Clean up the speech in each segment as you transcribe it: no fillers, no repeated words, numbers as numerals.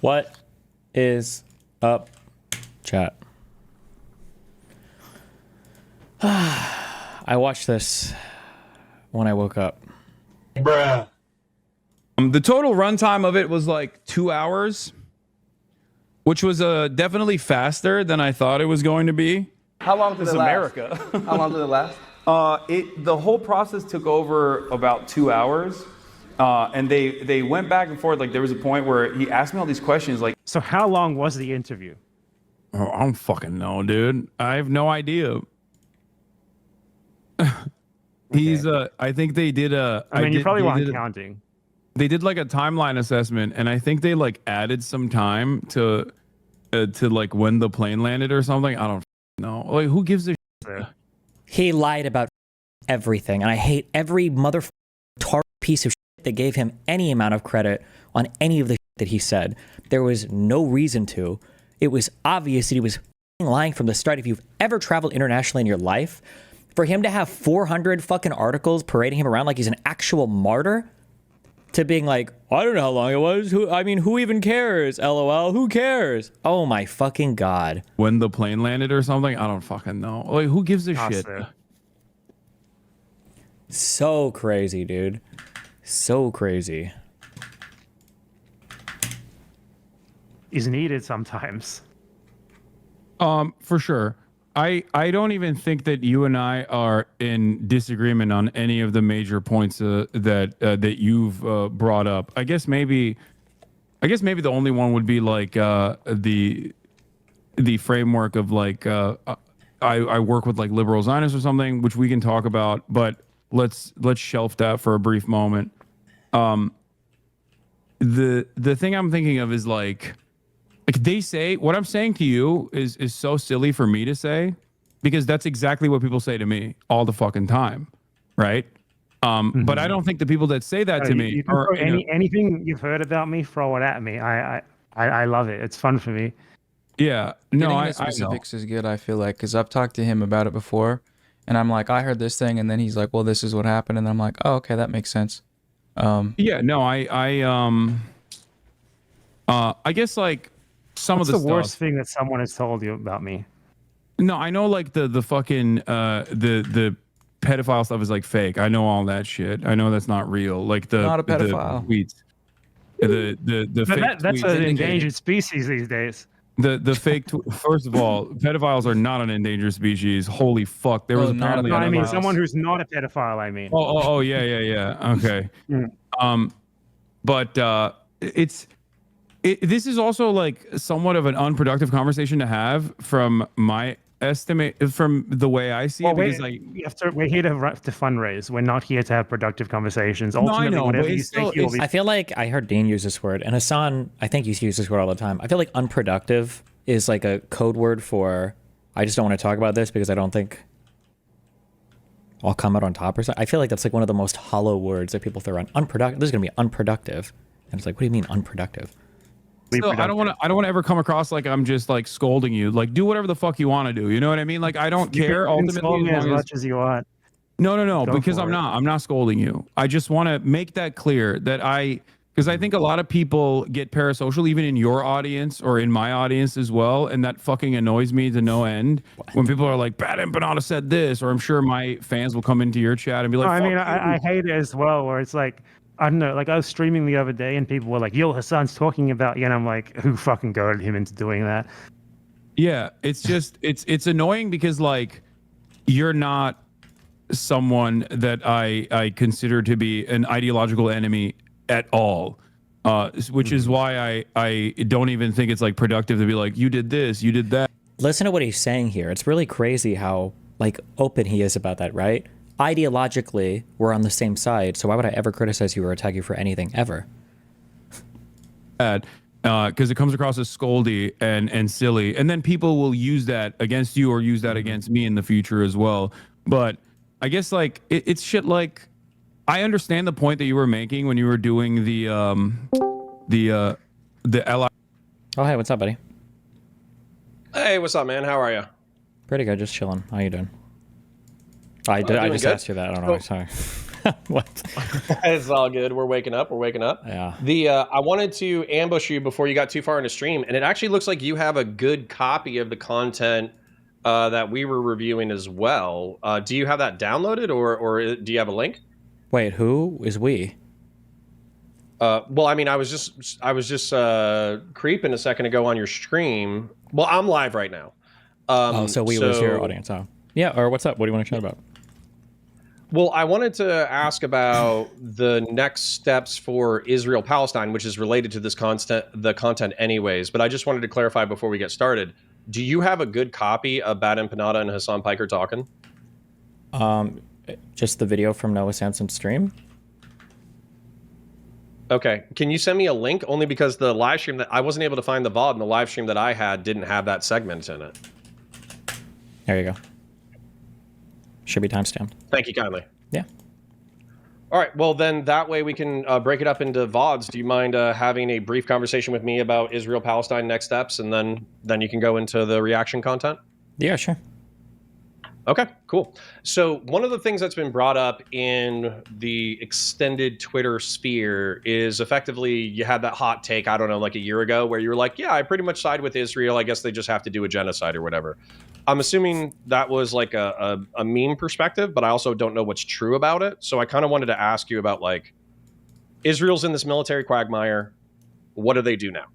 What is up, chat? I watched this when I woke up. Bruh. The total runtime of it was like 2 hours, which was definitely faster than I thought it was going to be. How long did it last? America. How long did it last? The whole process took over about 2 hours. And they went back and forth. Like, there was a point where he asked me all these questions. Like, so how long was the interview? Oh, I don't fucking know, dude. I have no idea. He's I think they did a. I mean, you probably weren't counting. They did like a timeline assessment, and I think they like added some time to like when the plane landed or something. I don't know. Like, who gives a shit? He lied about everything, and I hate every mother tar piece of shit that gave him any amount of credit on any of the shit that he said. There was no reason to. It was obvious that he was lying from the start. If you've ever traveled internationally in your life, for him to have 400 fucking articles parading him around like he's an actual martyr, to being like, I don't know how long it was. Who even cares? LOL. Who cares? Oh my fucking God. When the plane landed or something? I don't fucking know. Like, who gives a shit? So crazy, dude. So crazy. Is needed sometimes. For sure. I don't even think that you and I are in disagreement on any of the major points that you've brought up. I guess maybe the only one would be like the framework of like I work with like liberal Zionists or something, which we can talk about, but let's shelf that for a brief moment. The thing I'm thinking of is like they say, what I'm saying to you is so silly for me to say, because that's exactly what people say to me all the fucking time, right? But I don't think the people that say that to me are anything you've heard about me, throw it at me. I love it. It's fun for me. Yeah, no, Getting into specifics is good. I feel like, because I've talked to him about it before, and I'm like, I heard this thing, and then he's like, well, this is what happened, and I'm like, oh, okay, that makes sense. Yeah, no, I guess like. What's the worst thing that someone has told you about me? No, I know like the fucking the pedophile stuff is like fake. I know all that shit. I know that's not real. Like not a pedophile. The tweets. The fake that's tweets an endangered species these days. The fake first of all, pedophiles are not an endangered species. Holy fuck. There was apparently I mean someone who's not a pedophile, I mean. Oh yeah. Okay. But this is also like somewhat of an unproductive conversation to have from my estimate, from the way I see it. Because like, we're here to fundraise. We're not here to have productive conversations. No, Ultimately, I know, whatever but you think you'll be. I feel like I heard Dean use this word, and Hasan, I think you use this word all the time. I feel like unproductive is like a code word for, I just don't want to talk about this because I don't think I'll come out on top or something. I feel like that's like one of the most hollow words that people throw around. Unproductive. This is going to be unproductive. And it's like, what do you mean unproductive? So I don't want to ever come across like I'm just like scolding you. Like, do whatever the fuck you want to do. You know what I mean? Like, I don't care. You can scold me as much as you want. No, because I'm not scolding you. I just want to make that clear that because I think a lot of people get parasocial, even in your audience or in my audience as well, and that fucking annoys me to no end. When people are like, "Bad Empanada said this," or I'm sure my fans will come into your chat and be like, I mean, I hate it as well, where it's like, I don't know, like I was streaming the other day and people were like, yo, Hasan's talking about you, and I'm like, who fucking goaded him into doing that? Yeah, it's just, it's annoying because like, you're not someone that I consider to be an ideological enemy at all, which is why I don't even think it's like productive to be like, you did this, you did that. Listen to what he's saying here. It's really crazy how like open he is about that, right? Ideologically, we're on the same side, so why would I ever criticize you or attack you for anything ever? Because it comes across as scoldy and silly, and then people will use that against you or use that against me in the future as well. But I guess like it's shit. Like, I understand the point that you were making when you were doing the LI. Oh, hey, what's up, buddy? Hey, what's up, man? How are you? Pretty good, just chilling. How you doing? I just asked you that. I don't know. Sorry. What? It's all good. We're waking up. Yeah. I wanted to ambush you before you got too far into stream, and it actually looks like you have a good copy of the content that we were reviewing as well. Do you have that downloaded, or do you have a link? Wait, who is we? Well, I mean, I was just creeping a second ago on your stream. Well, I'm live right now. So we was your audience. Oh, yeah. Or what's up? What do you want to chat about? Well, I wanted to ask about the next steps for Israel Palestine, which is related to this content anyways. But I just wanted to clarify before we get started. Do you have a good copy of Bad Empanada and Hasan Piker talking? Just the video from Noah Sampson's stream. Okay. Can you send me a link? Only because the live stream that I wasn't able to find the VOD, and the live stream that I had didn't have that segment in it. There you go. Should be timestamped. Thank you kindly. Yeah. All right. Well, then that way we can break it up into VODs. Do you mind having a brief conversation with me about Israel Palestine next steps, and then you can go into the reaction content? Yeah, sure. Okay, cool. So one of the things that's been brought up in the extended Twitter sphere is effectively you had that hot take, I don't know, like a year ago, where you were like, yeah, I pretty much side with Israel. I guess they just have to do a genocide or whatever. I'm assuming that was like a meme perspective, but I also don't know what's true about it. So I kind of wanted to ask you about, like, Israel's in this military quagmire. What do they do now?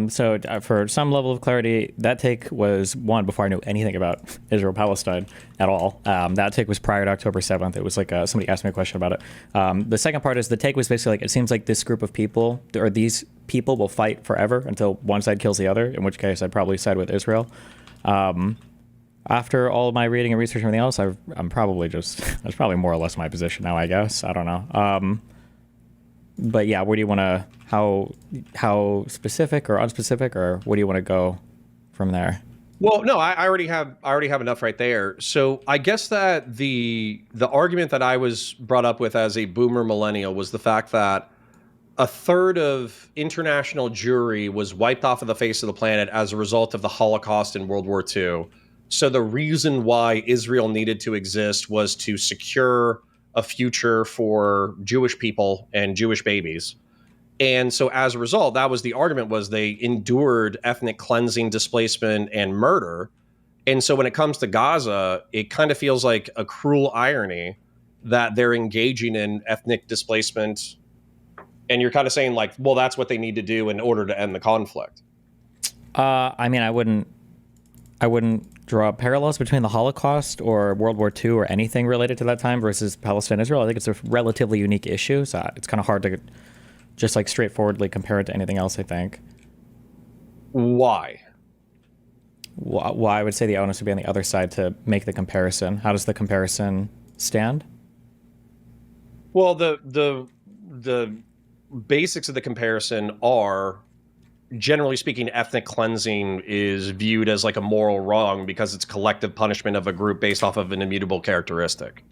So for some level of clarity, that take was one before I knew anything about Israel-Palestine at all. That take was prior to October 7th. It was like somebody asked me a question about it. The second part is the take was basically like, it seems like this group of people, or these people, will fight forever until one side kills the other, in which case I'd probably side with Israel. After all of my reading and research and everything else, I'm probably just, that's probably more or less my position now, I guess. I don't know. But yeah, where do you want to, how specific or unspecific, or where do you want to go from there? Well, no, I already have enough right there. So I guess that the argument that I was brought up with as a boomer millennial was the fact that a third of international Jewry was wiped off of the face of the planet as a result of the Holocaust and World War II. So the reason why Israel needed to exist was to secure a future for Jewish people and Jewish babies. And so as a result, that was the argument, was they endured ethnic cleansing, displacement, and murder. And so when it comes to Gaza, it kind of feels like a cruel irony that they're engaging in ethnic displacement. And you're kind of saying, like, well, that's what they need to do in order to end the conflict. I mean, I wouldn't draw parallels between the Holocaust or World War II or anything related to that time versus Palestine, Israel. I think it's a relatively unique issue. So it's kind of hard to just like straightforwardly compare it to anything else, I think. Why? Why I would say the onus would be on the other side to make the comparison. How does the comparison stand? Well, the basics of the comparison are, generally speaking, ethnic cleansing is viewed as like a moral wrong because it's collective punishment of a group based off of an immutable characteristic.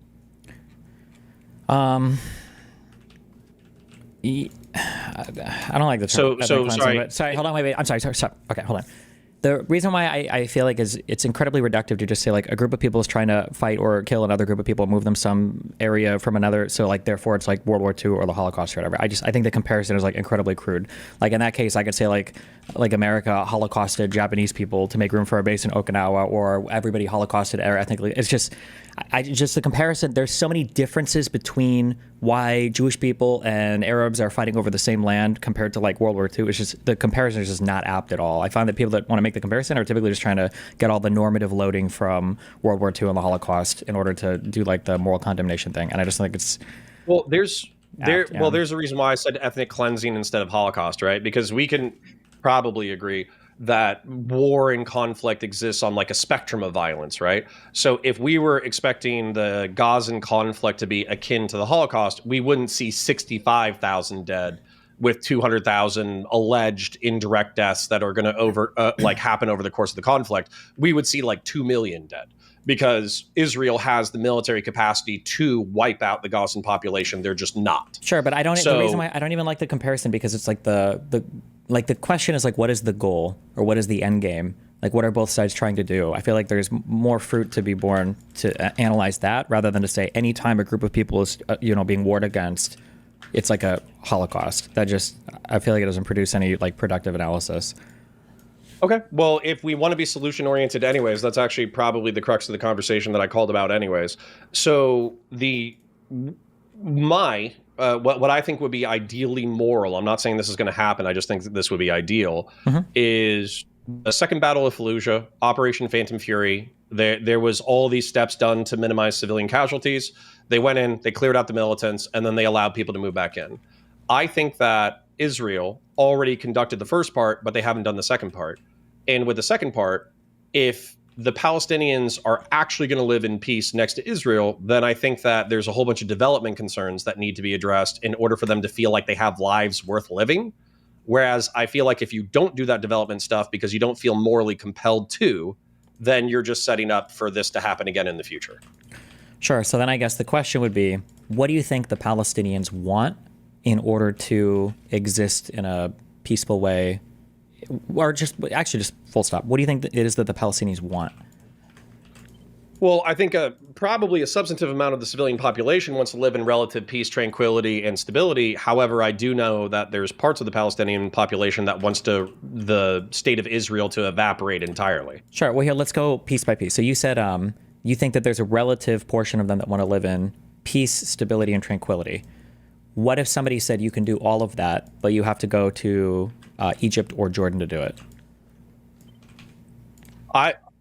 I don't like the term. So sorry. But, sorry, hold on, wait. I'm sorry. Okay, hold on. The reason why I feel like is it's incredibly reductive to just say like a group of people is trying to fight or kill another group of people, move them some area from another. So like therefore it's like World War II or the Holocaust or whatever. I think the comparison is like incredibly crude. Like in that case, I could say like America holocausted Japanese people to make room for a base in Okinawa, or everybody holocausted ethnically. It's just the comparison. There's so many differences between why Jewish people and Arabs are fighting over the same land compared to like World War II. It's just, the comparison is just not apt at all. I find that people that want to make the comparison are typically just trying to get all the normative loading from World War II and the Holocaust in order to do like the moral condemnation thing. And I just think it's there's a reason why I said ethnic cleansing instead of Holocaust, right? Because we can probably agree that war and conflict exists on like a spectrum of violence, right? So if we were expecting the Gazan conflict to be akin to the Holocaust, we wouldn't see 65,000 dead with 200,000 alleged indirect deaths that are going to happen over the course of the conflict. We would see like 2 million dead because Israel has the military capacity to wipe out the Gazan population. They're just not. Sure, but the reason why I don't even like the comparison, because it's like the question is like, what is the goal or what is the end game Like, what are both sides trying to do? I feel like there's more fruit to be borne to analyze that, rather than to say anytime a group of people is, being warred against, it's like a Holocaust. That just, I feel like it doesn't produce any like productive analysis. Okay. Well, if we want to be solution oriented anyways, that's actually probably the crux of the conversation that I called about anyways. So what I think would be ideally moral, I'm not saying this is going to happen, I just think that this would be ideal, is the Second Battle of Fallujah, Operation Phantom Fury. There was all these steps done to minimize civilian casualties. They went in, they cleared out the militants, and then they allowed people to move back in. I think that Israel already conducted the first part, but they haven't done the second part. And with the second part, if the Palestinians are actually going to live in peace next to Israel, then I think that there's a whole bunch of development concerns that need to be addressed in order for them to feel like they have lives worth living. Whereas I feel like if you don't do that development stuff because you don't feel morally compelled to, then you're just setting up for this to happen again in the future. Sure. So then I guess the question would be, what do you think the Palestinians want in order to exist in a peaceful way? Or just full stop. What do you think it is that the Palestinians want? Well, I think probably a substantive amount of the civilian population wants to live in relative peace, tranquility, and stability. However, I do know that there's parts of the Palestinian population that wants the state of Israel to evaporate entirely. Sure. Well, here, let's go piece by piece. So you said you think that there's a relative portion of them that want to live in peace, stability, and tranquility. What if somebody said you can do all of that, but you have to go to Egypt or Jordan to do it?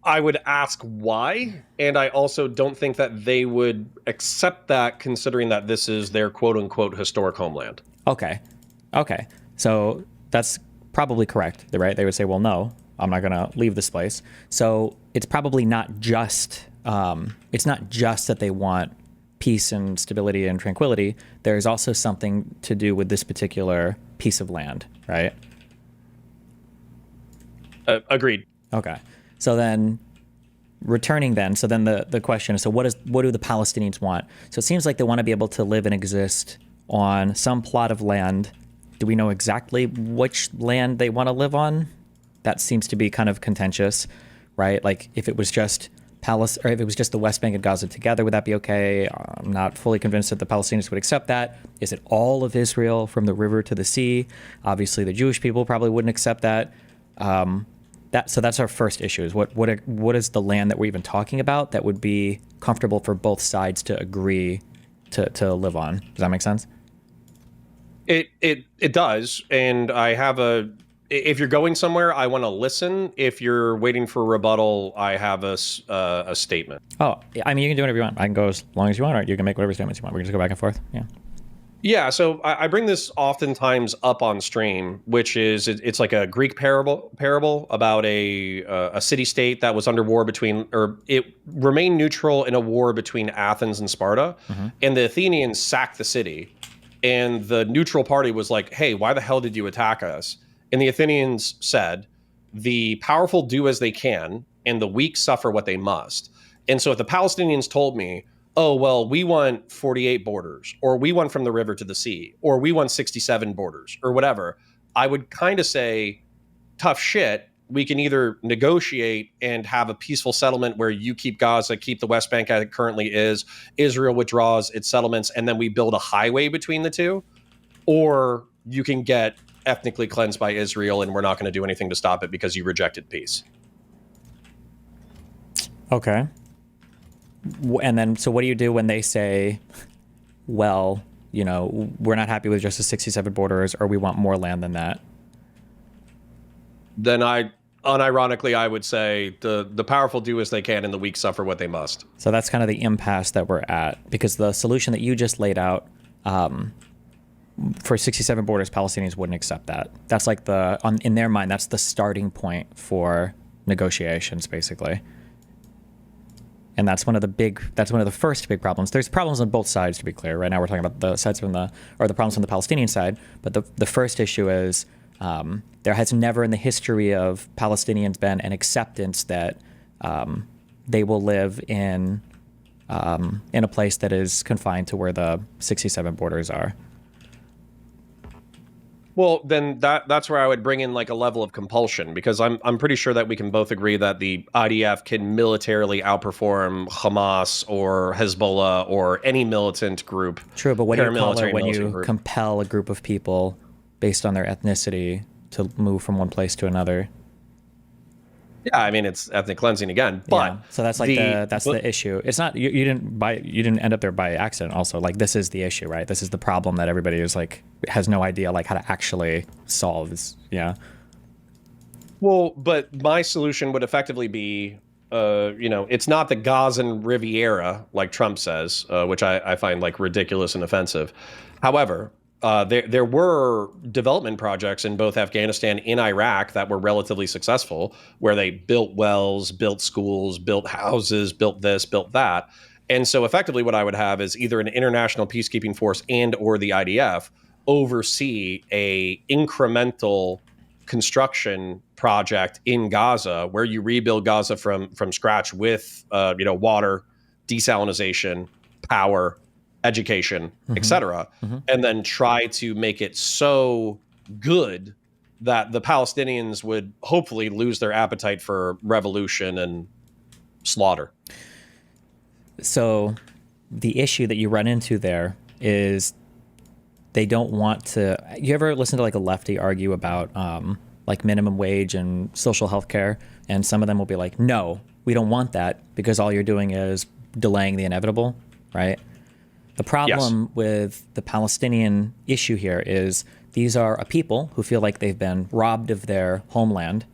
I would ask why, and I also don't think that they would accept that, considering that this is their quote-unquote historic homeland. Okay. So that's probably correct, right? They would say, well, no, I'm not going to leave this place. So it's probably not just that they want peace and stability and tranquility. There's also something to do with this particular piece of land, right? Agreed. Okay. So then returning then, so then the question is, so what do the Palestinians want? So it seems like they want to be able to live and exist on some plot of land. Do we know exactly which land they want to live on? That seems to be kind of contentious, right? Like if it was just or if it was just the West Bank and Gaza together, would that be okay? I'm not fully convinced that the Palestinians would accept that. Is it all of Israel from the river to the sea? Obviously, the Jewish people probably wouldn't accept that. So that's our first issue. Is what is the land that we're even talking about that would be comfortable for both sides to agree to live on? Does that make sense? It does, and I have if you're going somewhere, I want to listen. If you're waiting for a rebuttal, I have a statement. Oh, I mean, you can do whatever you want. I can go as long as you want, or you can make whatever statements you want. We can just go back and forth. Yeah. Yeah, so I bring this oftentimes up on stream, which is it's like a Greek parable about a city-state that was under war it remained neutral in a war between Athens and Sparta, and the Athenians sacked the city, and the neutral party was like, hey, why the hell did you attack us? And the Athenians said, the powerful do as they can, and the weak suffer what they must. And so if the Palestinians told me, oh, well, we want 48 borders, or we want from the river to the sea, or we want 67 borders, or whatever, I would kind of say, tough shit. We can either negotiate and have a peaceful settlement where you keep Gaza, keep the West Bank as it currently is, Israel withdraws its settlements, and then we build a highway between the two, or you can get ethnically cleansed by Israel and we're not going to do anything to stop it because you rejected peace. Okay. And then, so what do you do when they say, well, we're not happy with just the 67 borders, or we want more land than that? Then unironically, I would say the powerful do as they can and the weak suffer what they must. So that's kind of the impasse that we're at, because the solution that you just laid out, for 67 borders, Palestinians wouldn't accept that. That's like in their mind, that's the starting point for negotiations, basically. And that's one of the first big problems. There's problems on both sides, to be clear. Right now we're talking about the problems from the Palestinian side. But the first issue is there has never in the history of Palestinians been an acceptance that they will live in a place that is confined to where the 67 borders are. Well, then that's where I would bring in like a level of compulsion, because I'm pretty sure that we can both agree that the IDF can militarily outperform Hamas or Hezbollah or any militant group. True, but what do you call it paramilitary when militant you group. compel a group of people based on their ethnicity to move from one place to another? Yeah, I mean it's ethnic cleansing again, but Yeah. So that's like the issue. It's not you didn't end up there by accident. Also, like this is the issue, right? This is the problem that everybody is like has no idea like how to actually solve. Yeah. Well, but my solution would effectively be, it's not the Gazan Riviera, like Trump says, which I find like ridiculous and offensive. However, there were development projects in both Afghanistan and Iraq that were relatively successful, where they built wells, built schools, built houses, built this, built that. And so effectively what I would have is either an international peacekeeping force and or the IDF oversee a incremental construction project in Gaza where you rebuild Gaza from scratch with water, desalination, power, education, etc., and then try to make it so good that the Palestinians would hopefully lose their appetite for revolution and slaughter. So the issue that you run into there is they don't want to. You ever listen to like a lefty argue about like minimum wage and social health care? And some of them will be like, no, we don't want that because all you're doing is delaying the inevitable, right? The problem with the Palestinian issue here is these are a people who feel like they've been robbed of their homeland,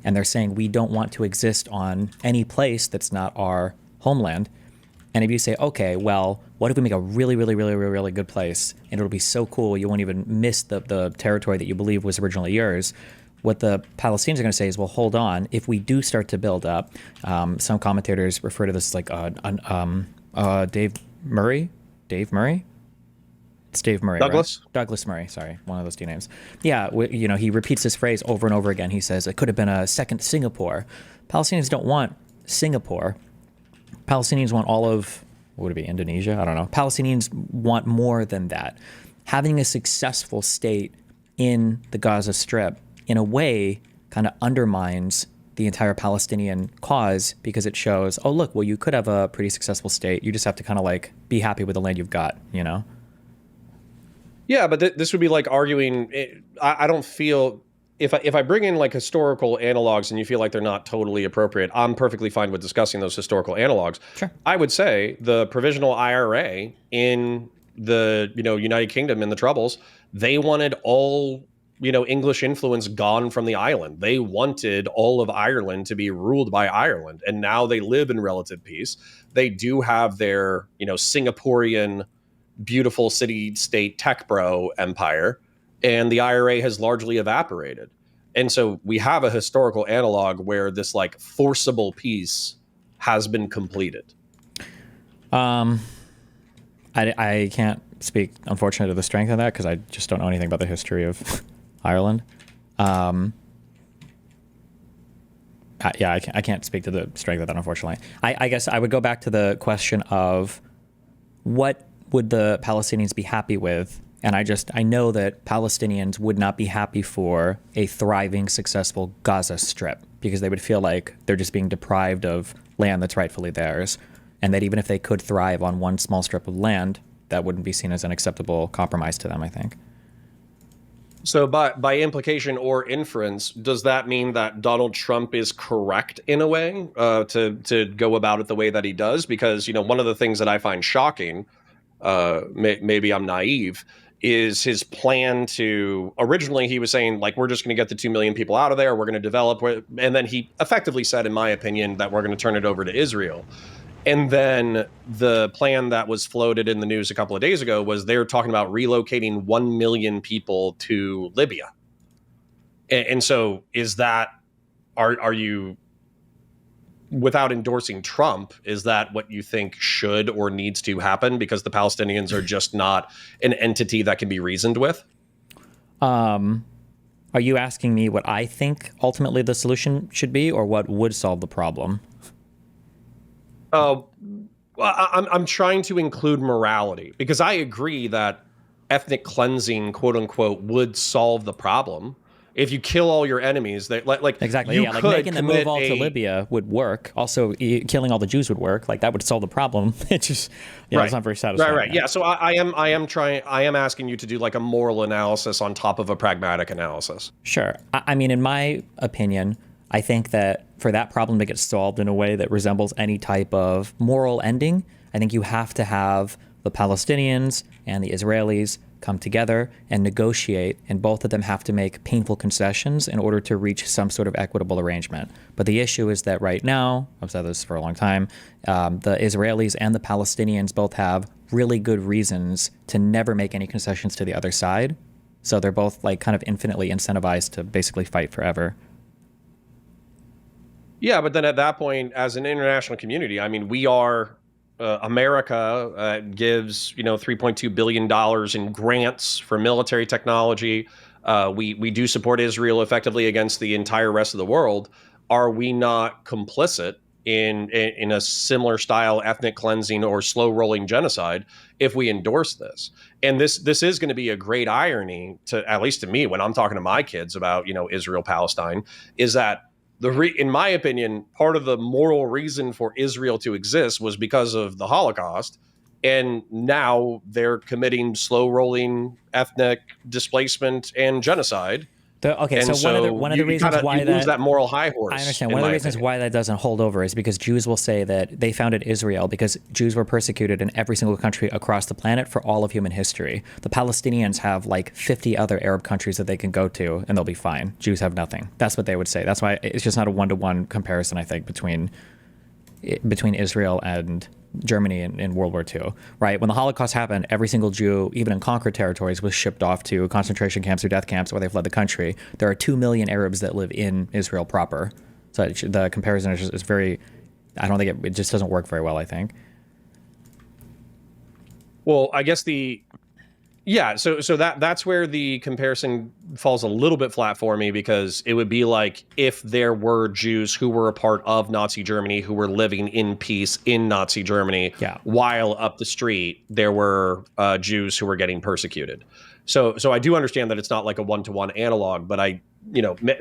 and they're saying we don't want to exist on any place that's not our homeland. And if you say, okay, well, what if we make a really, really, really, really, really good place, and it'll be so cool you won't even miss the territory that you believe was originally yours? What the Palestinians are going to say is, well, hold on. If we do start to build up, some commentators refer to this like Dave Murray. It's Dave Murray. Douglas? Right? Douglas Murray. Sorry, one of those two names. Yeah, he repeats this phrase over and over again. He says it could have been a second Singapore. Palestinians don't want Singapore. Palestinians want all of, what would it be, Indonesia? I don't know. Palestinians want more than that. Having a successful state in the Gaza Strip, in a way, kind of undermines the entire Palestinian cause because it shows, oh, look, well, you could have a pretty successful state. You just have to kind of like be happy with the land you've got, Yeah, but this would be like arguing. I don't feel if I bring in like historical analogs and you feel like they're not totally appropriate, I'm perfectly fine with discussing those historical analogs. Sure. I would say the provisional IRA in the United Kingdom in the Troubles, they wanted all English influence gone from the island. They wanted all of Ireland to be ruled by Ireland, and now they live in relative peace. They do have their Singaporean beautiful city-state tech bro empire, and the IRA has largely evaporated. And so we have a historical analog where this like forcible peace has been completed. I can't speak, unfortunately, to the strength of that because I just don't know anything about the history of Ireland. I can't speak to the strength of that, unfortunately. I guess I would go back to the question of what would the Palestinians be happy with? And I know that Palestinians would not be happy for a thriving, successful Gaza Strip because they would feel like they're just being deprived of land that's rightfully theirs. And that even if they could thrive on one small strip of land, that wouldn't be seen as an acceptable compromise to them, I think. So by implication or inference, does that mean that Donald Trump is correct in a way to go about it the way that he does? Because, one of the things that I find shocking, maybe I'm naive, is his plan to, originally he was saying, like, we're just going to get the 2 million people out of there, we're going to develop, and then he effectively said, in my opinion, that we're going to turn it over to Israel. And then the plan that was floated in the news a couple of days ago was they're talking about relocating 1 million people to Libya. And so is that, are you, without endorsing Trump, is that what you think should or needs to happen because the Palestinians are just not an entity that can be reasoned with? Are you asking me what I think ultimately the solution should be or what would solve the problem? I'm trying to include morality because I agree that ethnic cleansing, quote unquote, would solve the problem. If you kill all your enemies, they like Exactly. you Yeah, like could making the move commit all to Libya would work. Also, killing all the Jews would work. Like that would solve the problem. It's just, it's not very satisfying. Right. Yeah. So I am asking you to do like a moral analysis on top of a pragmatic analysis. Sure. I mean, in my opinion, I think that for that problem to get solved in a way that resembles any type of moral ending, I think you have to have the Palestinians and the Israelis come together and negotiate, and both of them have to make painful concessions in order to reach some sort of equitable arrangement. But the issue is that right now, I've said this for a long time, the Israelis and the Palestinians both have really good reasons to never make any concessions to the other side. So they're both like kind of infinitely incentivized to basically fight forever. Yeah, but then at that point, as an international community, I mean, we are America gives $3.2 billion in grants for military technology. We do support Israel effectively against the entire rest of the world. Are we not complicit in a similar style ethnic cleansing or slow rolling genocide if we endorse this? And this is going to be a great irony, to at least to me, when I'm talking to my kids about Israel Palestine, is that in my opinion, part of the moral reason for Israel to exist was because of the Holocaust. And now they're committing slow rolling ethnic displacement and genocide. Okay, and so one of the reasons why you lose that moral high horse. I understand. One of the reasons why that doesn't hold over is because Jews will say that they founded Israel because Jews were persecuted in every single country across the planet for all of human history. The Palestinians have like 50 other Arab countries that they can go to and they'll be fine. Jews have nothing. That's what they would say. That's why it's just not a one-to-one comparison, I think, between Israel and Germany in World War II, right? When the Holocaust happened, every single Jew, even in conquered territories, was shipped off to concentration camps or death camps where they fled the country. There are 2 million Arabs that live in Israel proper. So the comparison is very, I don't think it just doesn't work very well, I think. Well, I guess so that's where the comparison falls a little bit flat for me, because it would be like if there were Jews who were a part of Nazi Germany who were living in peace in Nazi Germany, while up the street there were Jews who were getting persecuted. So I do understand that it's not like a one-to-one analog, but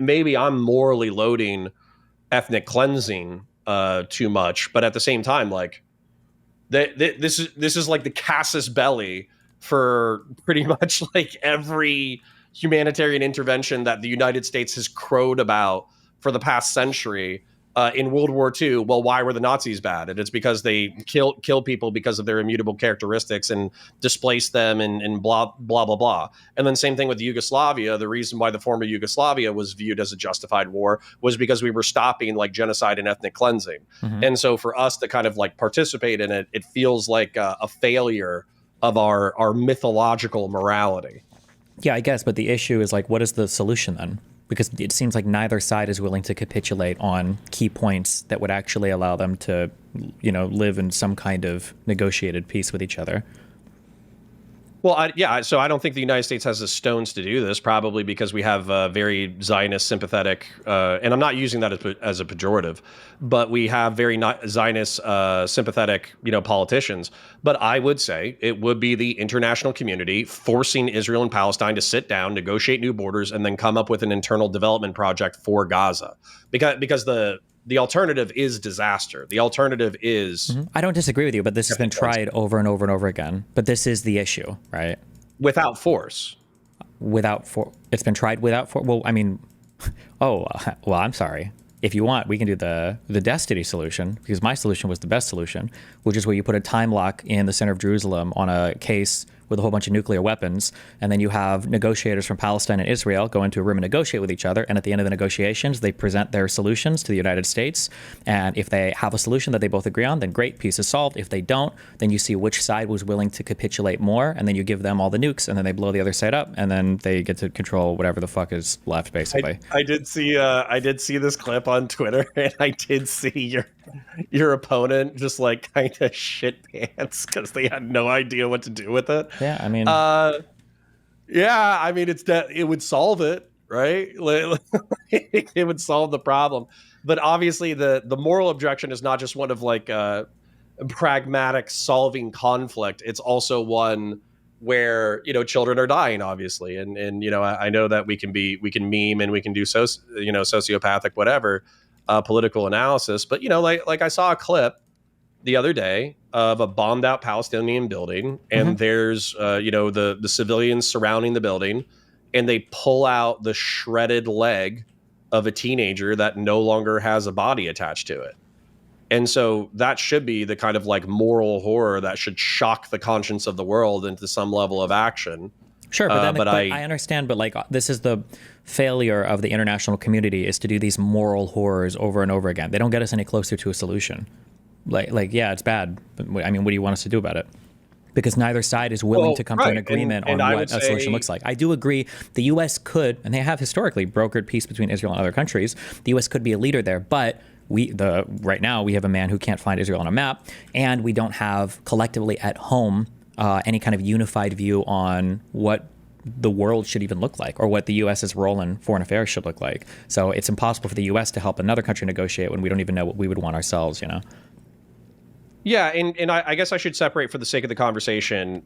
maybe I'm morally loading ethnic cleansing too much, but at the same time, like this is like the casus belli for pretty much like every humanitarian intervention that the United States has crowed about for the past century. In World War II, well, why were the Nazis bad? And it's because they kill people because of their immutable characteristics and displace them and blah, blah, blah, blah. And then same thing with Yugoslavia. The reason why the former Yugoslavia was viewed as a justified war was because we were stopping like genocide and ethnic cleansing. Mm-hmm. And so for us to kind of like participate in it, it feels like a failure of our mythological morality. Yeah, I guess. But the issue is like, what is the solution then? Because it seems like neither side is willing to capitulate on key points that would actually allow them to, live in some kind of negotiated peace with each other. Well, so I don't think the United States has the stones to do this, probably because we have very Zionist sympathetic, and I'm not using that as a pejorative, but we have very Zionist sympathetic, politicians. But I would say it would be the international community forcing Israel and Palestine to sit down, negotiate new borders, and then come up with an internal development project for Gaza, because the alternative is disaster. The alternative is... Mm-hmm. I don't disagree with you, but this has been tried over and over and over again. But this is the issue, right? Without force. It's been tried without force. Well, I mean... I'm sorry. If you want, we can do the Destiny solution, because my solution was the best solution, which is where you put a time lock in the center of Jerusalem on a case with a whole bunch of nuclear weapons, and then you have negotiators from Palestine and Israel go into a room and negotiate with each other, and at the end of the negotiations, they present their solutions to the United States, and if they have a solution that they both agree on, then great, peace is solved. If they don't, then you see which side was willing to capitulate more, and then you give them all the nukes, and then they blow the other side up, and then they get to control whatever the fuck is left, basically. I did see this clip on Twitter, and I did see your opponent just like kind of shit pants because they had no idea what to do with it. Yeah, I mean, it would solve it, right? It would solve the problem. But obviously, the moral objection is not just one of like pragmatic solving conflict. It's also one where, children are dying, obviously. And I know that we can meme and we can do sociopathic, whatever, political analysis. But, like I saw a clip the other day of a bombed out Palestinian building, and there's, the civilians surrounding the building, and they pull out the shredded leg of a teenager that no longer has a body attached to it. And so that should be the kind of like moral horror that should shock the conscience of the world into some level of action. Sure, but I understand, but like this is the failure of the international community, is to do these moral horrors over and over again. They don't get us any closer to a solution. Like yeah, it's bad, but I mean, what do you want us to do about it? Because neither side is willing to come to an agreement on what a solution looks like. I do agree the U.S. could, and they have historically brokered peace between Israel and other countries. The U.S. could be a leader there, but right now we have a man who can't find Israel on a map, and we don't have collectively at home any kind of unified view on what the world should even look like, or what the U.S.'s role in foreign affairs should look like. So it's impossible for the U.S. to help another country negotiate when we don't even know what we would want ourselves, Yeah, and I guess I should separate, for the sake of the conversation,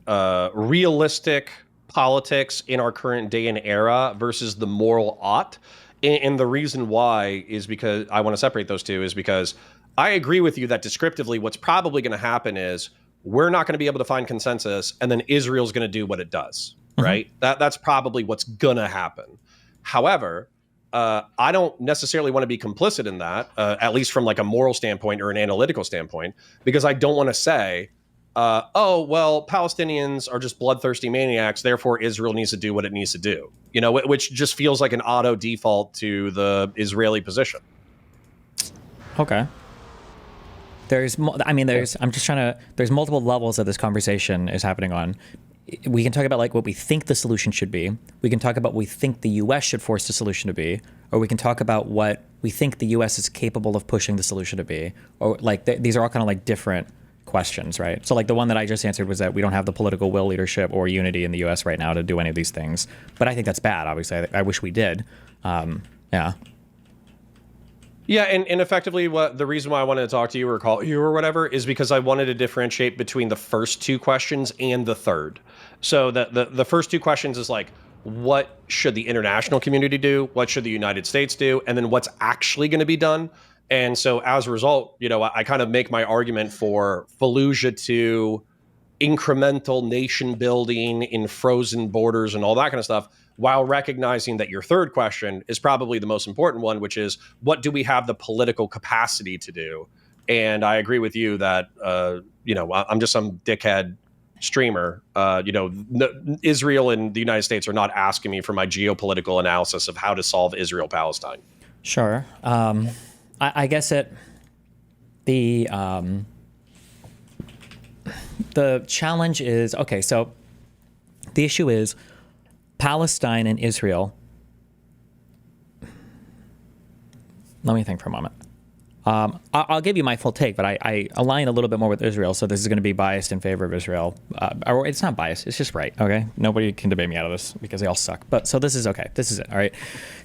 realistic politics in our current day and era versus the moral ought. And the reason why is because I want to separate those two is because I agree with you that descriptively what's probably going to happen is we're not going to be able to find consensus, and then Israel's going to do what it does, right? That's probably what's going to happen. However, I don't necessarily want to be complicit in that, at least from like a moral standpoint or an analytical standpoint, because I don't want to say, Palestinians are just bloodthirsty maniacs, therefore Israel needs to do what it needs to do, which just feels like an auto default to the Israeli position. Okay. There's multiple levels that this conversation is happening on. We can talk about like what we think the solution should be. We can talk about what we think the U.S. should force the solution to be, or we can talk about what we think the U.S. is capable of pushing the solution to be, or like these are all kind of like different questions, right? So like the one that I just answered was that we don't have the political will, leadership, or unity in the U.S. right now to do any of these things. But I think that's bad. Obviously, I wish we did. Yeah. Yeah, and effectively, the reason why I wanted to talk to you or call you or whatever is because I wanted to differentiate between the first two questions and the third. So the first two questions is like, what should the international community do? What should the United States do? And then what's actually going to be done? And so as a result, I kind of make my argument for Fallujah to incremental nation building in frozen borders and all that kind of stuff, while recognizing that your third question is probably the most important one, which is, what do we have the political capacity to do? And I agree with you that, I'm just some dickhead streamer. Israel and the United States are not asking me for my geopolitical analysis of how to solve Israel-Palestine. Sure. I guess the challenge is, okay, so the issue is Palestine and Israel. Let me think for a moment. I'll give you my full take, but I align a little bit more with Israel, so this is going to be biased in favor of Israel. Or it's not biased, it's just right, okay? Nobody can debate me out of this because they all suck. But so this is okay. This is it, all right?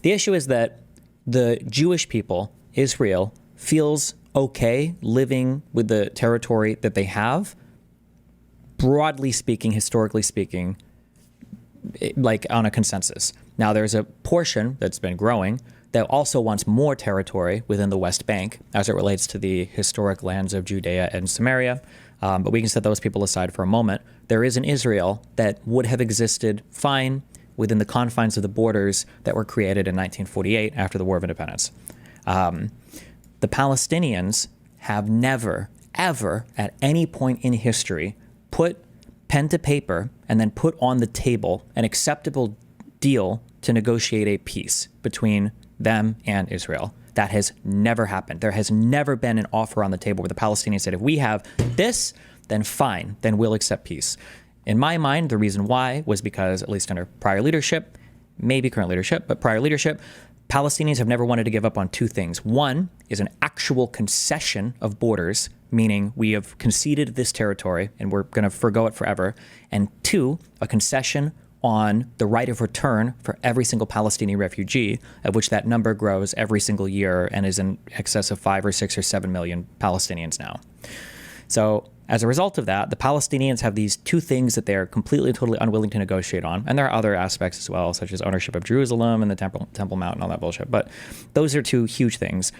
The issue is that the Jewish people, Israel, feels okay living with the territory that they have, broadly speaking, historically speaking, like on a consensus. Now, there's a portion that's been growing that also wants more territory within the West Bank as it relates to the historic lands of Judea and Samaria. But we can set those people aside for a moment. There is an Israel that would have existed fine within the confines of the borders that were created in 1948 after the War of Independence. The Palestinians have never, ever, at any point in history, put pen to paper and then put on the table an acceptable deal to negotiate a peace between them and Israel. That has never happened. There has never been an offer on the table where the Palestinians said, if we have this, then fine, then we'll accept peace. In my mind, the reason why was because, at least under prior leadership, maybe current leadership, but prior leadership, Palestinians have never wanted to give up on two things. One is an actual concession of borders, meaning we have conceded this territory and we're going to forgo it forever. And two, a concession on the right of return for every single Palestinian refugee, of which that number grows every single year and is in excess of 5 or 6 or 7 million Palestinians now. So as a result of that, the Palestinians have these two things that they're completely and totally unwilling to negotiate on. And there are other aspects as well, such as ownership of Jerusalem and the Temple Mount and all that bullshit. But those are two huge things.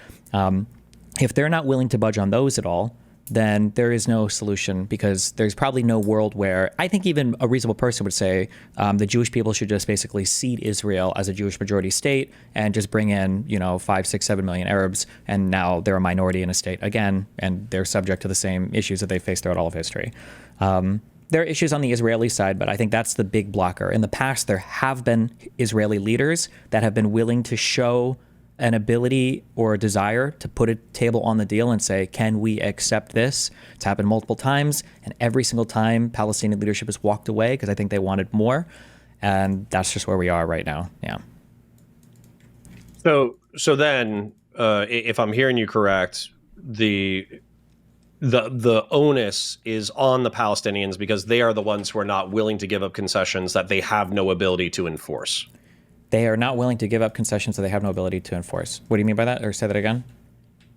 If they're not willing to budge on those at all, then there is no solution, because there's probably no world where I think even a reasonable person would say the Jewish people should just basically cede Israel as a Jewish majority state and just bring in, 5, 6, 7 million Arabs. And now they're a minority in a state again, and they're subject to the same issues that they faced throughout all of history. There are issues on the Israeli side, but I think that's the big blocker. In the past, there have been Israeli leaders that have been willing to show an ability or a desire to put a table on the deal and say, can we accept this? It's happened multiple times, and every single time Palestinian leadership has walked away because I think they wanted more, and that's just where we are right now. Yeah. So then, if I'm hearing you correct, the onus is on the Palestinians because they are the ones who are not willing to give up concessions that they have no ability to enforce. They are not willing to give up concessions that they have no ability to enforce. What do you mean by that? Or say that again?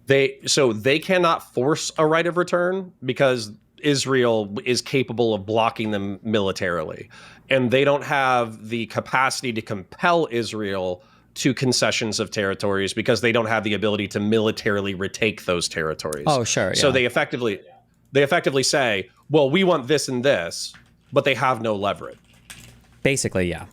They cannot force a right of return because Israel is capable of blocking them militarily. And they don't have the capacity to compel Israel to concessions of territories because they don't have the ability to militarily retake those territories. Oh, sure. Yeah. So they effectively say, well, we want this and this, but they have no leverage. Basically, yeah.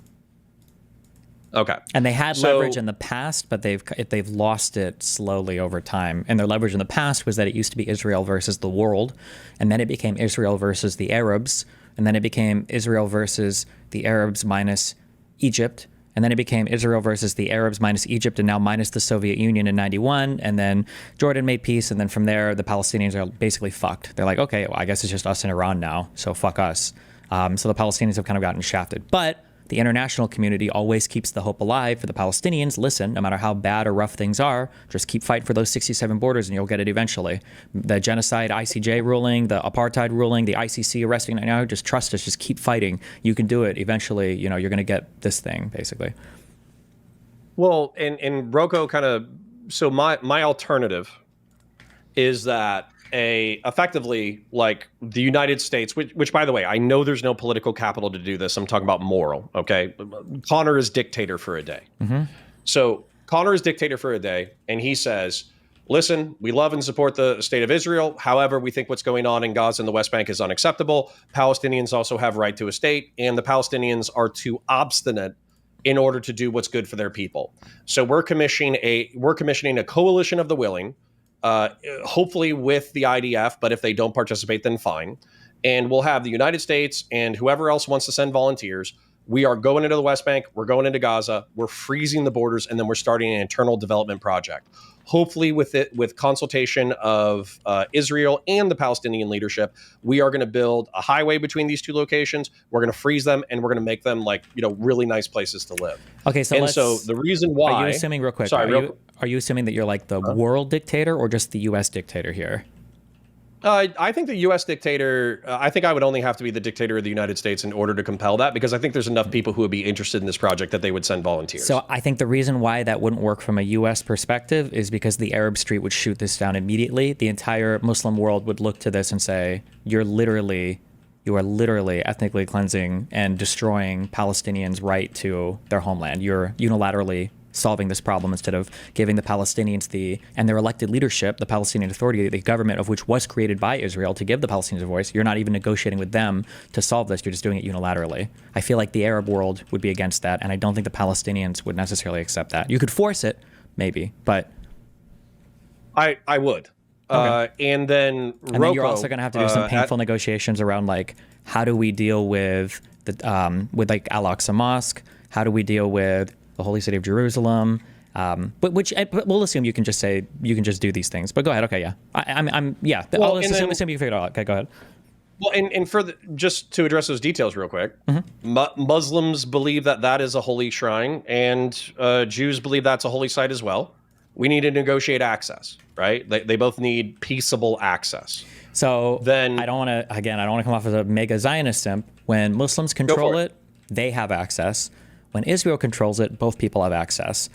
Okay. And they had leverage in the past, but they've lost it slowly over time. And their leverage in the past was that it used to be Israel versus the world, and then it became Israel versus the Arabs, and then it became Israel versus the Arabs minus Egypt, and then it became Israel versus the Arabs minus Egypt, and now minus the Soviet Union in 91, and then Jordan made peace, and then from there, the Palestinians are basically fucked. They're like, okay, well, I guess it's just us and Iran now, so fuck us. So the Palestinians have kind of gotten shafted. But the international community always keeps the hope alive for the Palestinians. Listen, no matter how bad or rough things are, just keep fighting for those 67 borders and you'll get it eventually. The genocide ICJ ruling, the apartheid ruling, the ICC arresting right now, just trust us, just keep fighting. You can do it. Eventually, you're going to get this thing, basically. Well, and Rocco so my alternative is that effectively like the United States, which by the way, I know there's no political capital to do this. I'm talking about moral. Okay. Connor is dictator for a day. Mm-hmm. So Connor is dictator for a day. And he says, listen, we love and support the state of Israel. However, we think what's going on in Gaza and the West Bank is unacceptable. Palestinians also have right to a state, and the Palestinians are too obstinate in order to do what's good for their people. So we're commissioning a coalition of the willing, hopefully with the IDF, but if they don't participate, then fine. And we'll have the United States and whoever else wants to send volunteers. We are going into the West Bank, we're going into Gaza, we're freezing the borders, and then we're starting an internal development project. Hopefully with consultation of Israel and the Palestinian leadership, we are going to build a highway between these two locations. We're going to freeze them, and we're going to make them really nice places to live. Okay, so the reason why... Are you assuming, real quick, are you assuming that you're like the world dictator or just the U.S. dictator here? I think the U.S. dictator, I think I would only have to be the dictator of the United States in order to compel that, because I think there's enough people who would be interested in this project that they would send volunteers. So I think the reason why that wouldn't work from a U.S. perspective is because the Arab street would shoot this down immediately. The entire Muslim world would look to this and say, you are literally ethnically cleansing and destroying Palestinians' right to their homeland. You're unilaterally solving this problem instead of giving the Palestinians and their elected leadership, the Palestinian Authority, the government of which was created by Israel to give the Palestinians a voice. You're not even negotiating with them to solve this. You're just doing it unilaterally. I feel like the Arab world would be against that, and I don't think the Palestinians would necessarily accept that. You could force it, maybe, but... I would. Okay. And then then you're also going to have to do some painful negotiations around, like, how do we deal with like Al-Aqsa Mosque? How do we deal with the holy city of Jerusalem, but we'll assume you can just do these things. But go ahead. Okay, yeah, I'll assume you figured it out. Okay, go ahead. Well, and just to address those details real quick, Muslims believe that is a holy shrine, and Jews believe that's a holy site as well. We need to negotiate access, right? They both need peaceable access. So then I don't want to come off as a mega Zionist simp. When Muslims control it, they have access. When Israel controls it, both people have access,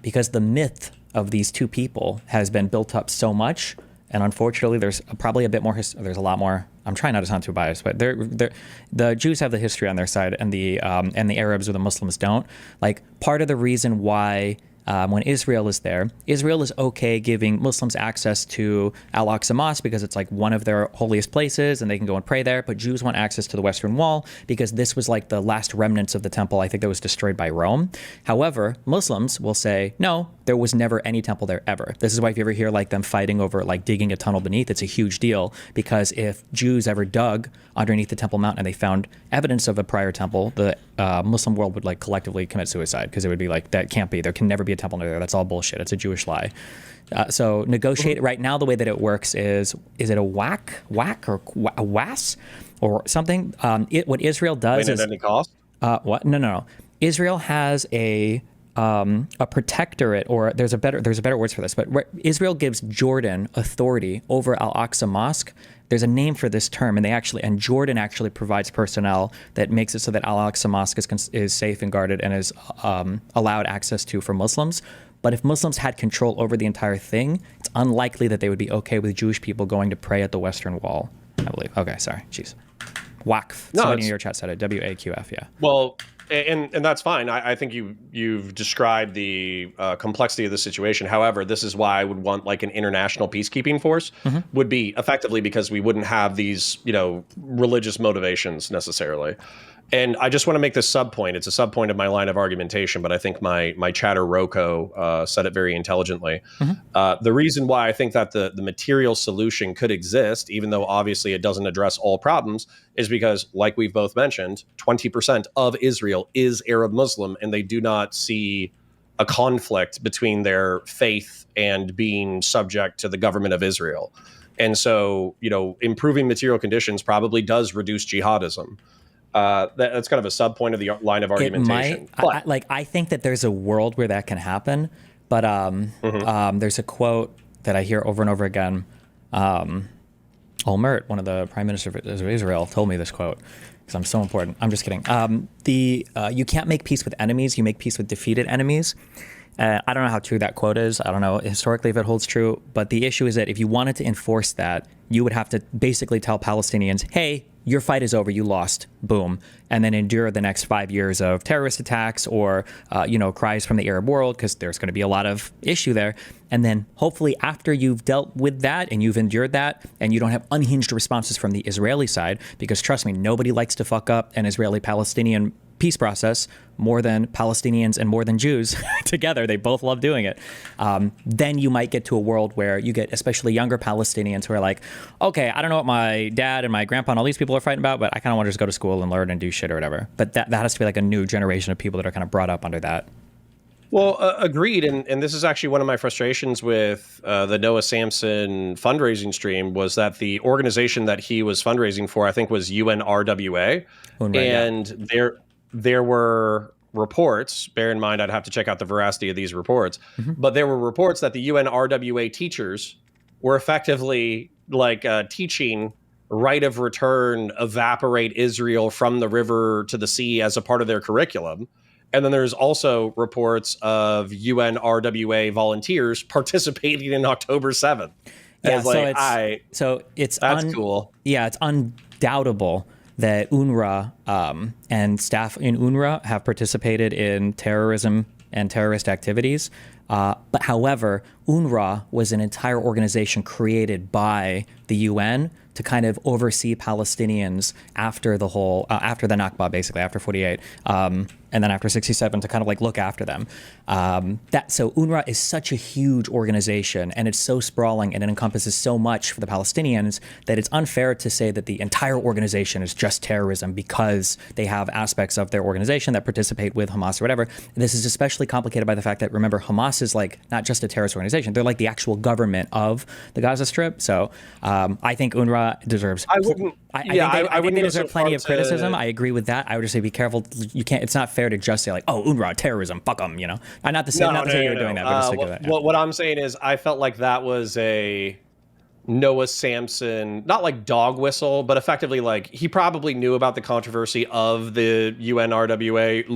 because the myth of these two people has been built up so much And unfortunately, there's probably a bit more. There's a lot more. I'm trying not to sound too biased, but the Jews have the history on their side, and the Arabs or the Muslims don't. Like, part of the reason why when Israel is there, Israel is okay giving Muslims access to Al-Aqsa Mosque because it's like one of their holiest places and they can go and pray there. But Jews want access to the Western Wall because this was like the last remnants of the temple, I think, that was destroyed by Rome. However, Muslims will say, no, there was never any temple there ever. This is why if you ever hear like them fighting over like digging a tunnel beneath, it's a huge deal, because if Jews ever dug underneath the Temple Mount and they found evidence of a prior temple, the Muslim world would like collectively commit suicide, because it would be like, that can't be. There can never be a temple there. That's all bullshit. It's a Jewish lie. So negotiate right now. The way that it works is it a whack or a was or something? What Israel does is at any cost. What? No. Israel has a protectorate, or there's a better words for this, but Israel gives Jordan authority over Al-Aqsa Mosque. There's a name for this term, and Jordan actually provides personnel that makes it so that Al-Aqsa Mosque is safe and guarded and is allowed access to for Muslims. But if Muslims had control over the entire thing, it's unlikely that they would be okay with Jewish people going to pray at the Western Wall, I believe. Okay, sorry, jeez. Waqf. No, somebody in your chat said it. WAQF, yeah. Well, and that's fine. I think you've described the complexity of the situation. However, this is why I would want like an international peacekeeping force, would be effectively because we wouldn't have these, religious motivations necessarily. And I just want to make this sub point. It's a sub point of my line of argumentation, but I think my chatter Roko said it very intelligently. The reason why I think that the material solution could exist, even though obviously it doesn't address all problems, is because, like we've both mentioned, 20% of Israel is Arab Muslim, and they do not see a conflict between their faith and being subject to the government of Israel. And so, improving material conditions probably does reduce jihadism. That's kind of a sub point of the line of argumentation. It might. I think that there's a world where that can happen, but there's a quote that I hear over and over again. Olmert, one of the prime ministers of Israel, told me this quote because I'm so important. I'm just kidding. You can't make peace with enemies. You make peace with defeated enemies. I don't know how true that quote is. I don't know historically if it holds true. But the issue is that if you wanted to enforce that, you would have to basically tell Palestinians, hey, your fight is over, you lost, boom, and then endure the next 5 years of terrorist attacks or, cries from the Arab world, because there's going to be a lot of issue there. And then hopefully after you've dealt with that and you've endured that and you don't have unhinged responses from the Israeli side, because trust me, nobody likes to fuck up an Israeli-Palestinian peace process more than Palestinians and more than Jews together. They both love doing it. Then you might get to a world where you get especially younger Palestinians who are like, okay, I don't know what my dad and my grandpa and all these people are fighting about, but I kind of want to just go to school and learn and do shit or whatever. But that has to be like a new generation of people that are kind of brought up under that. Well, agreed. And this is actually one of my frustrations with the Noah Samson fundraising stream, was that the organization that he was fundraising for, I think, was UNRWA. And there were reports, bear in mind, I'd have to check out the veracity of these reports, but there were reports that the UNRWA teachers were effectively teaching right of return, evaporate Israel from the river to the sea as a part of their curriculum. And then there's also reports of UNRWA volunteers participating in October 7th. Yeah, that's cool. Yeah, it's undoubtable that UNRWA and staff in UNRWA have participated in terrorism and terrorist activities. But however, UNRWA was an entire organization created by the UN to kind of oversee Palestinians after the after the Nakba, basically, after 48. And then after 67 to kind of look after them. So UNRWA is such a huge organization, and it's so sprawling, and it encompasses so much for the Palestinians that it's unfair to say that the entire organization is just terrorism because they have aspects of their organization that participate with Hamas or whatever. And this is especially complicated by the fact that, remember, Hamas is not just a terrorist organization. They're like the actual government of the Gaza Strip. So I think UNRWA deserves... I think they deserve plenty of criticism. I agree with that. I would just say be careful. You can't. It's not fair to just say UNRWA terrorism, fuck them. I'm not to say you're doing that, but just think of that. What I'm saying is, I felt like that was Noah Samson, not like dog whistle, but effectively like he probably knew about the controversy of the UNRWA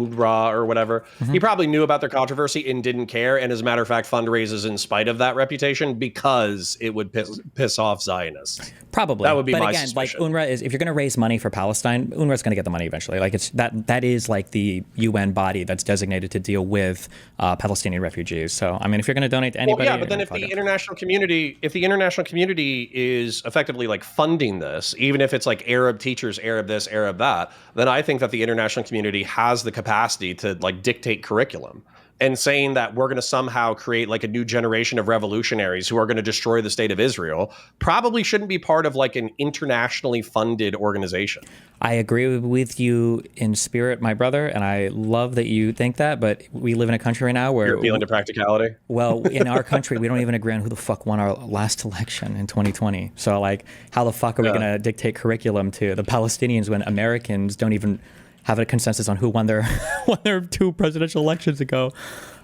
or whatever. He probably knew about their controversy and didn't care. And as a matter of fact, fundraises in spite of that reputation because it would piss off Zionists. Probably. That would be but my again, suspicion. like UNRWA is, if you're going to raise money for Palestine, UNRWA's going to get the money eventually. Like that is like the UN body that's designated to deal with Palestinian refugees. So I mean, if you're going to donate to anybody, well, yeah, but then if the international community is effectively like funding this, even if it's like Arab teachers, Arab this, Arab that, then I think that the international community has the capacity to like dictate curriculum. And saying that we're going to somehow create like a new generation of revolutionaries who are going to destroy the state of Israel probably shouldn't be part of like an internationally funded organization. I agree with you in spirit, my brother, and I love that you think that, but we live in a country right now where... You're appealing to practicality? Well, in our country, we don't even agree on who the fuck won our last election in 2020. So, like, how the fuck are we going to dictate curriculum to the Palestinians when Americans don't even have a consensus on who won their 2 presidential elections ago?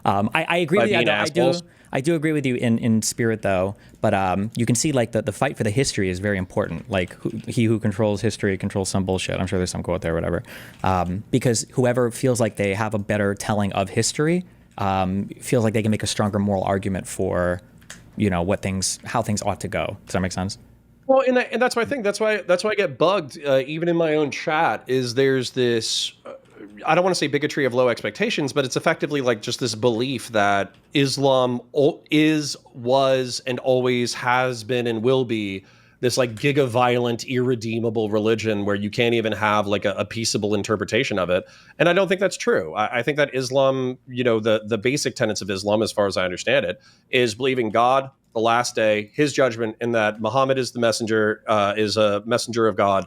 I agree with you. I do agree with you in spirit, though. But you can see, like, the fight for the history is very important. Like, he who controls history controls some bullshit. I'm sure there's some quote there, whatever. Because whoever feels like they have a better telling of history feels like they can make a stronger moral argument for, you know, how things ought to go. Does that make sense? Well, and that's my thing. That's why I get bugged, even in my own chat. Is there's this. I don't want to say bigotry of low expectations, but it's effectively like just this belief that Islam was, and always has been and will be this like giga-violent, irredeemable religion where you can't even have like a peaceable interpretation of it. And I don't think that's true. I think that Islam, you know, the basic tenets of Islam, as far as I understand it, is believing God, the last day, his judgment, and that Muhammad is the messenger, is a messenger of God,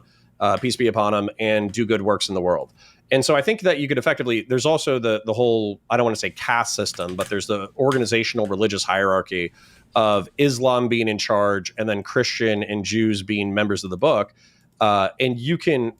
peace be upon him, and do good works in the world. And so I think that you could effectively, there's also the whole, I don't want to say caste system, but there's the organizational religious hierarchy of Islam being in charge and then Christian and Jews being members of the book. And you can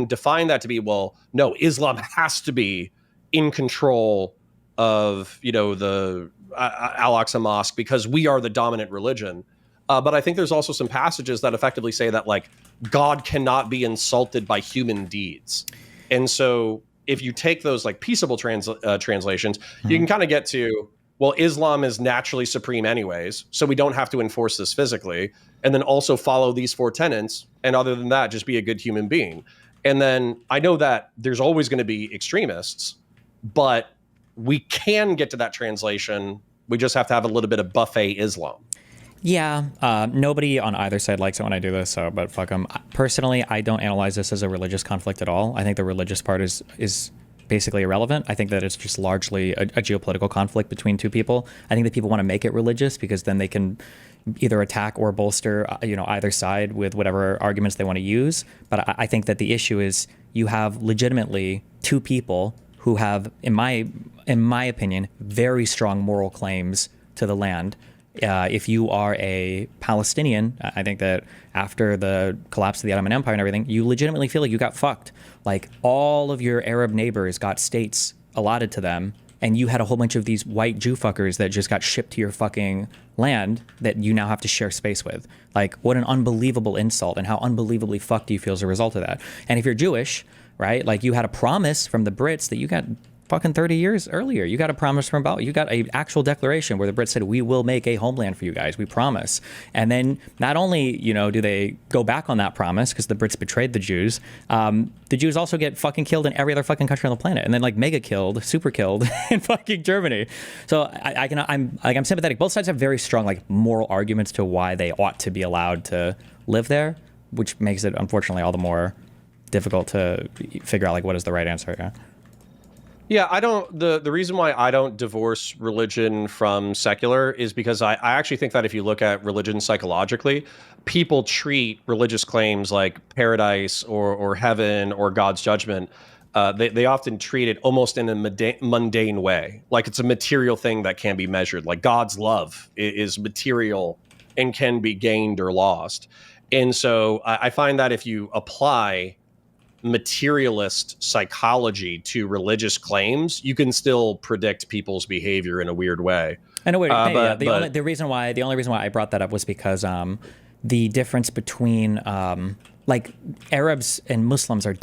define that to be, well, no, Islam has to be in control of, you know, the Al-Aqsa Mosque because we are the dominant religion. But I think there's also some passages that effectively say that like God cannot be insulted by human deeds. And so if you take those like peaceable translations, you can kind of get to, well, Islam is naturally supreme anyways, so we don't have to enforce this physically. And then also follow these 4 tenets. And other than that, just be a good human being. And then I know that there's always going to be extremists, but we can get to that translation. We just have to have a little bit of buffet Islam. Yeah, nobody on either side likes it when I do this, so, but fuck them. Personally, I don't analyze this as a religious conflict at all. I think the religious part is basically irrelevant. I think that it's just largely a geopolitical conflict between 2 people. I think that people want to make it religious because then they can either attack or bolster, you know, either side with whatever arguments they want to use. But I think that the issue is you have legitimately 2 people who have, in my opinion, very strong moral claims to the land. If you are a Palestinian, I think that after the collapse of the Ottoman Empire and everything, you legitimately feel like you got fucked. Like all of your Arab neighbors got states allotted to them, and you had a whole bunch of these white Jew fuckers that just got shipped to your fucking land that you now have to share space with. Like, what an unbelievable insult, and how unbelievably fucked you feel as a result of that. And if you're Jewish, right, like you had a promise from the Brits that you got fucking 30 years earlier. You got a promise from you got an actual declaration where the Brits said, we will make a homeland for you guys, we promise. And then not only, you know, do they go back on that promise because the Brits betrayed the Jews also get fucking killed in every other fucking country on the planet, and then like mega killed, super killed in fucking Germany. So I'm sympathetic. Both sides have very strong like moral arguments to why they ought to be allowed to live there, which makes it unfortunately all the more difficult to figure out like what is the right answer. Yeah. Yeah, I don't. The reason why I don't divorce religion from secular is because I actually think that if you look at religion psychologically, people treat religious claims like paradise or heaven or God's judgment. They often treat it almost in a mundane way, like it's a material thing that can be measured. Like God's love is material and can be gained or lost. And so I find that if you apply materialist psychology to religious claims, you can still predict people's behavior in a weird way. The only reason why I brought that up was because the difference between like Arabs and Muslims are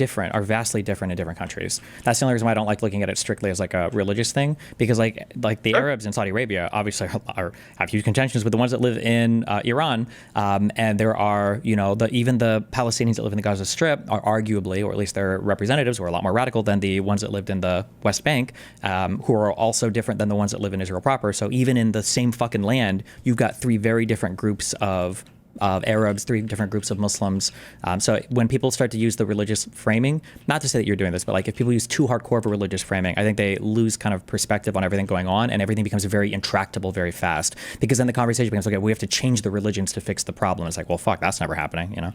vastly different in different countries. That's the only reason why I don't like looking at it strictly as like a religious thing, because like the Arabs in Saudi Arabia obviously have huge contentions with the ones that live in Iran, and there are, you know, even the Palestinians that live in the Gaza Strip are arguably, or at least their representatives, who are a lot more radical than the ones that lived in the West Bank, who are also different than the ones that live in Israel proper. So even in the same fucking land, you've got three very different groups of Arabs, three different groups of Muslims. So when people start to use the religious framing, not to say that you're doing this, but like if people use too hardcore of a religious framing, I think they lose kind of perspective on everything going on, and everything becomes very intractable very fast, because then the conversation becomes, okay, we have to change the religions to fix the problem. It's like, well, fuck, that's never happening, you know?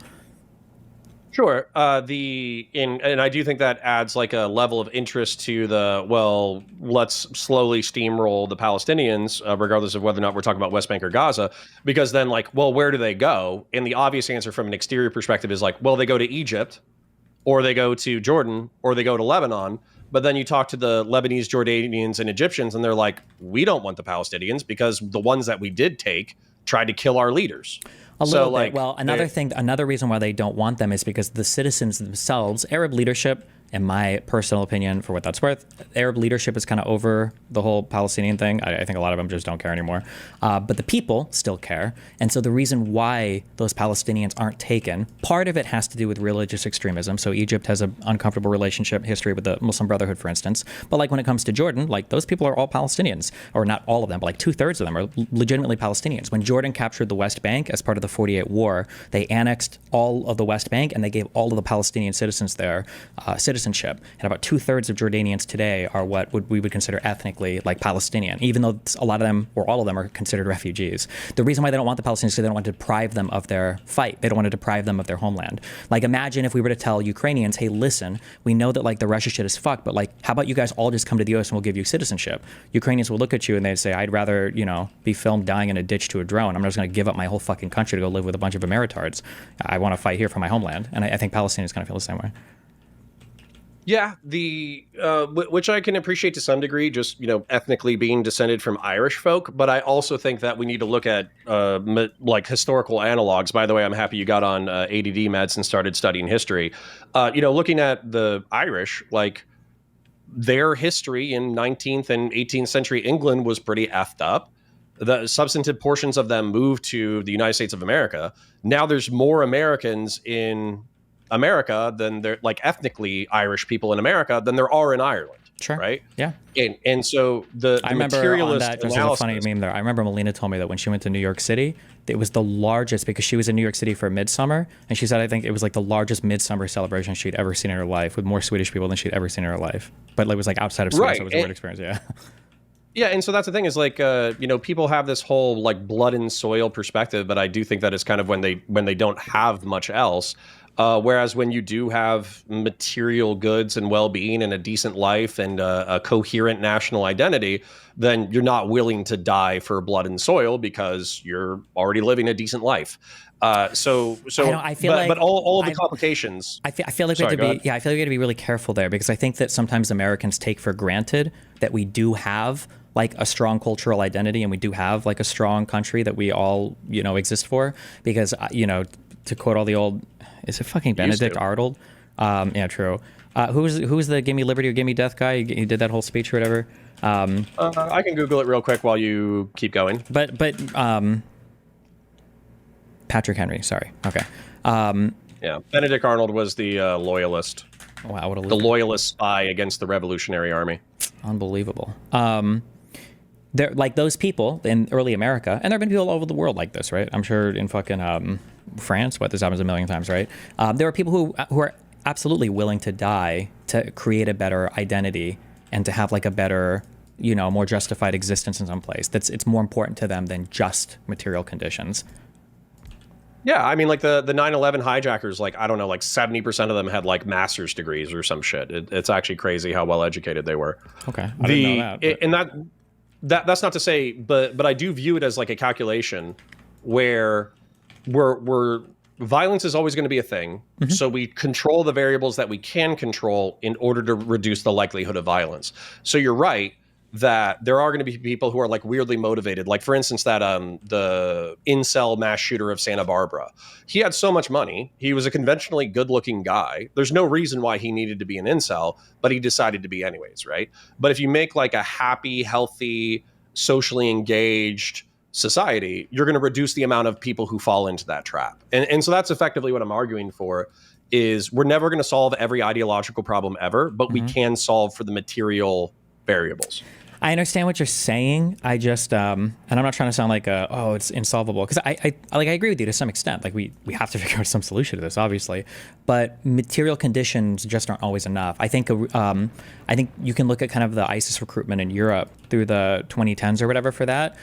Sure. And I do think that adds like a level of interest to the, well, let's slowly steamroll the Palestinians, regardless of whether or not we're talking about West Bank or Gaza, because then like, well, where do they go? And the obvious answer from an exterior perspective is like, well, they go to Egypt, or they go to Jordan, or they go to Lebanon. But then you talk to the Lebanese, Jordanians, and Egyptians, and they're like, we don't want the Palestinians because the ones that we did take tried to kill our leaders. A little bit. Well, another reason why they don't want them is because the citizens themselves, Arab leadership, in my personal opinion, for what that's worth, Arab leadership is kind of over the whole Palestinian thing. I think a lot of them just don't care anymore. But the people still care. And so the reason why those Palestinians aren't taken, part of it has to do with religious extremism. So Egypt has an uncomfortable relationship history with the Muslim Brotherhood, for instance. But like when it comes to Jordan, like those people are all Palestinians, or not all of them, but like 2/3 of them are legitimately Palestinians. When Jordan captured the West Bank as part of the 48 war, they annexed all of the West Bank and they gave all of the Palestinian citizens there citizenship. And about 2/3 of Jordanians today are what we would consider ethnically like Palestinian, even though a lot of them or all of them are considered refugees. The reason why they don't want the Palestinians is because they don't want to deprive them of their fight. They don't want to deprive them of their homeland. Like imagine if we were to tell Ukrainians, hey, listen, we know that like the Russia shit is fucked, but like how about you guys all just come to the US and we'll give you citizenship? Ukrainians will look at you and they'd say, I'd rather, you know, be filmed dying in a ditch to a drone. I'm not just going to give up my whole fucking country to go live with a bunch of Ameritards. I want to fight here for my homeland. And I think Palestinians kind of feel the same way. Yeah, which I can appreciate to some degree, just, you know, ethnically being descended from Irish folk. But I also think that we need to look at like historical analogs. By the way, I'm happy you got on ADD meds and started studying history. You know, looking at the Irish, like their history in 19th and 18th century England was pretty effed up. The substantive portions of them moved to the United States of America. Now there's more Americans in America than they're like ethnically Irish people in America than there are in Ireland. Sure. Right. Yeah. And so the I remember materialist on that, just as a funny meme there. I remember Melina told me that when she went to New York City, it was the largest, because she was in New York City for Midsummer, and she said I think it was like the largest Midsummer celebration she'd ever seen in her life, with more Swedish people than she'd ever seen in her life. But it was like outside of Sweden, right. So it was a weird experience. Yeah. Yeah, and so that's the thing is like, you know, people have this whole like blood and soil perspective, but I do think that it's kind of when they don't have much else. Whereas when you do have material goods and well-being and a decent life and a coherent national identity, then you're not willing to die for blood and soil because you're already living a decent life. I feel but all of the complications. I feel like we have to be, I feel like we have to be really careful there, because I think that sometimes Americans take for granted that we do have like a strong cultural identity and we do have like a strong country that we all, you know, exist for. Because, you know, to quote all the old, is it fucking Benedict Arnold? Yeah, true. Who's the "Give me liberty or give me death" guy? He did that whole speech or whatever. I can Google it real quick while you keep going. But Patrick Henry. Sorry. Okay. Yeah, Benedict Arnold was the loyalist. Wow, what a the loyalist spy against the Revolutionary Army. Unbelievable. They're like those people in early America, and there have been people all over the world like this, right? I'm sure in fucking France, this happens a million times, right? There are people who are absolutely willing to die to create a better identity and to have like a better, you know, more justified existence in some place. It's more important to them than just material conditions. Yeah, I mean, like the 9/11 hijackers, like, I don't know, like 70% of them had like master's degrees or some shit. It's actually crazy how well educated they were. Okay, I didn't know that. And that's not to say, but I do view it as like a calculation where we're violence is always going to be a thing. Mm-hmm. So we control the variables that we can control in order to reduce the likelihood of violence. So you're right that there are going to be people who are like weirdly motivated. Like for instance, that the incel mass shooter of Santa Barbara, he had so much money. He was a conventionally good looking guy. There's no reason why he needed to be an incel, but he decided to be anyways, right? But if you make like a happy, healthy, socially engaged society, you're going to reduce the amount of people who fall into that trap. And so that's effectively what I'm arguing for, is we're never going to solve every ideological problem ever, but we can solve for the material variables. I understand what you're saying. I just, and I'm not trying to sound like, it's insolvable, because I agree with you to some extent. Like we have to figure out some solution to this, obviously, but material conditions just aren't always enough. I think you can look at kind of the ISIS recruitment in Europe through the 2010s or whatever for that.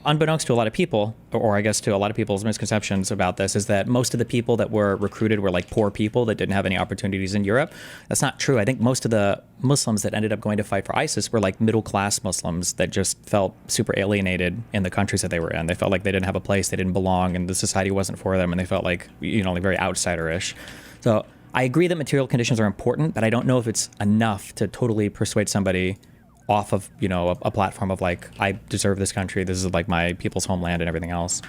Unbeknownst to a lot of people, or I guess to a lot of people's misconceptions about this, is that most of the people that were recruited were like poor people that didn't have any opportunities in Europe. That's not true. I think most of the Muslims that ended up going to fight for ISIS were like middle-class Muslims that just felt super alienated in the countries that they were in. They felt like they didn't have a place, they didn't belong, and the society wasn't for them, and they felt like, like very outsider-ish. So I agree that material conditions are important, but I don't know if it's enough to totally persuade somebody off of a platform of like, I deserve this country, this is like my people's homeland and everything else.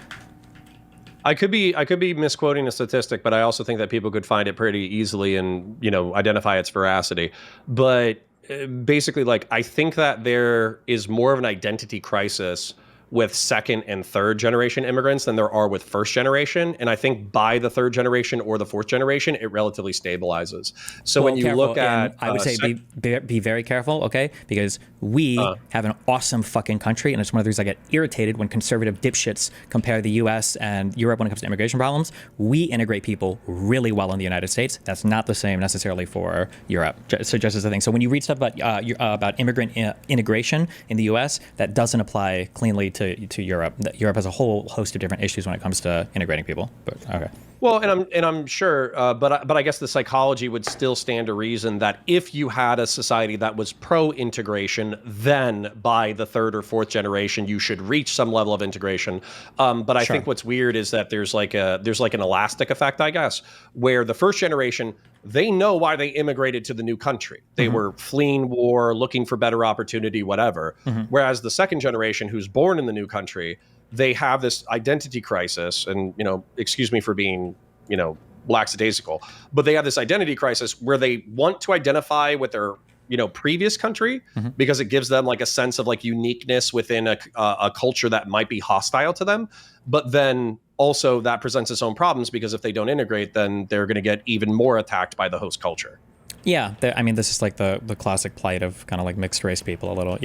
I could be misquoting a statistic, but I also think that people could find it pretty easily and identify its veracity. But basically, like, I think that there is more of an identity crisis with second and third generation immigrants than there are with first generation. And I think by the third generation or the fourth generation, it relatively stabilizes. So when you look at, I would say be very careful, okay? Because we have an awesome fucking country, and it's one of the reasons I get irritated when conservative dipshits compare the US and Europe when it comes to immigration problems. We integrate people really well in the United States. That's not the same necessarily for Europe. So just as a thing. So when you read stuff about immigrant integration in the US, that doesn't apply cleanly to Europe. Europe has a whole host of different issues when it comes to integrating people. But okay. Well, and I'm sure, but I guess the psychology would still stand to reason that if you had a society that was pro-integration, then by the third or fourth generation you should reach some level of integration. But I think what's weird is that there's like an elastic effect, I guess, where the first generation, they know why they immigrated to the new country. They were fleeing war, looking for better opportunity, whatever. Whereas the second generation, who's born in the new country, they have this identity crisis, and excuse me for being lackadaisical, but they have this identity crisis where they want to identify with their previous country because it gives them like a sense of like uniqueness within a culture that might be hostile to them. But then also that presents its own problems, because if they don't integrate, then they're going to get even more attacked by the host culture. Yeah, I mean, this is like the classic plight of kind of like mixed race people a little.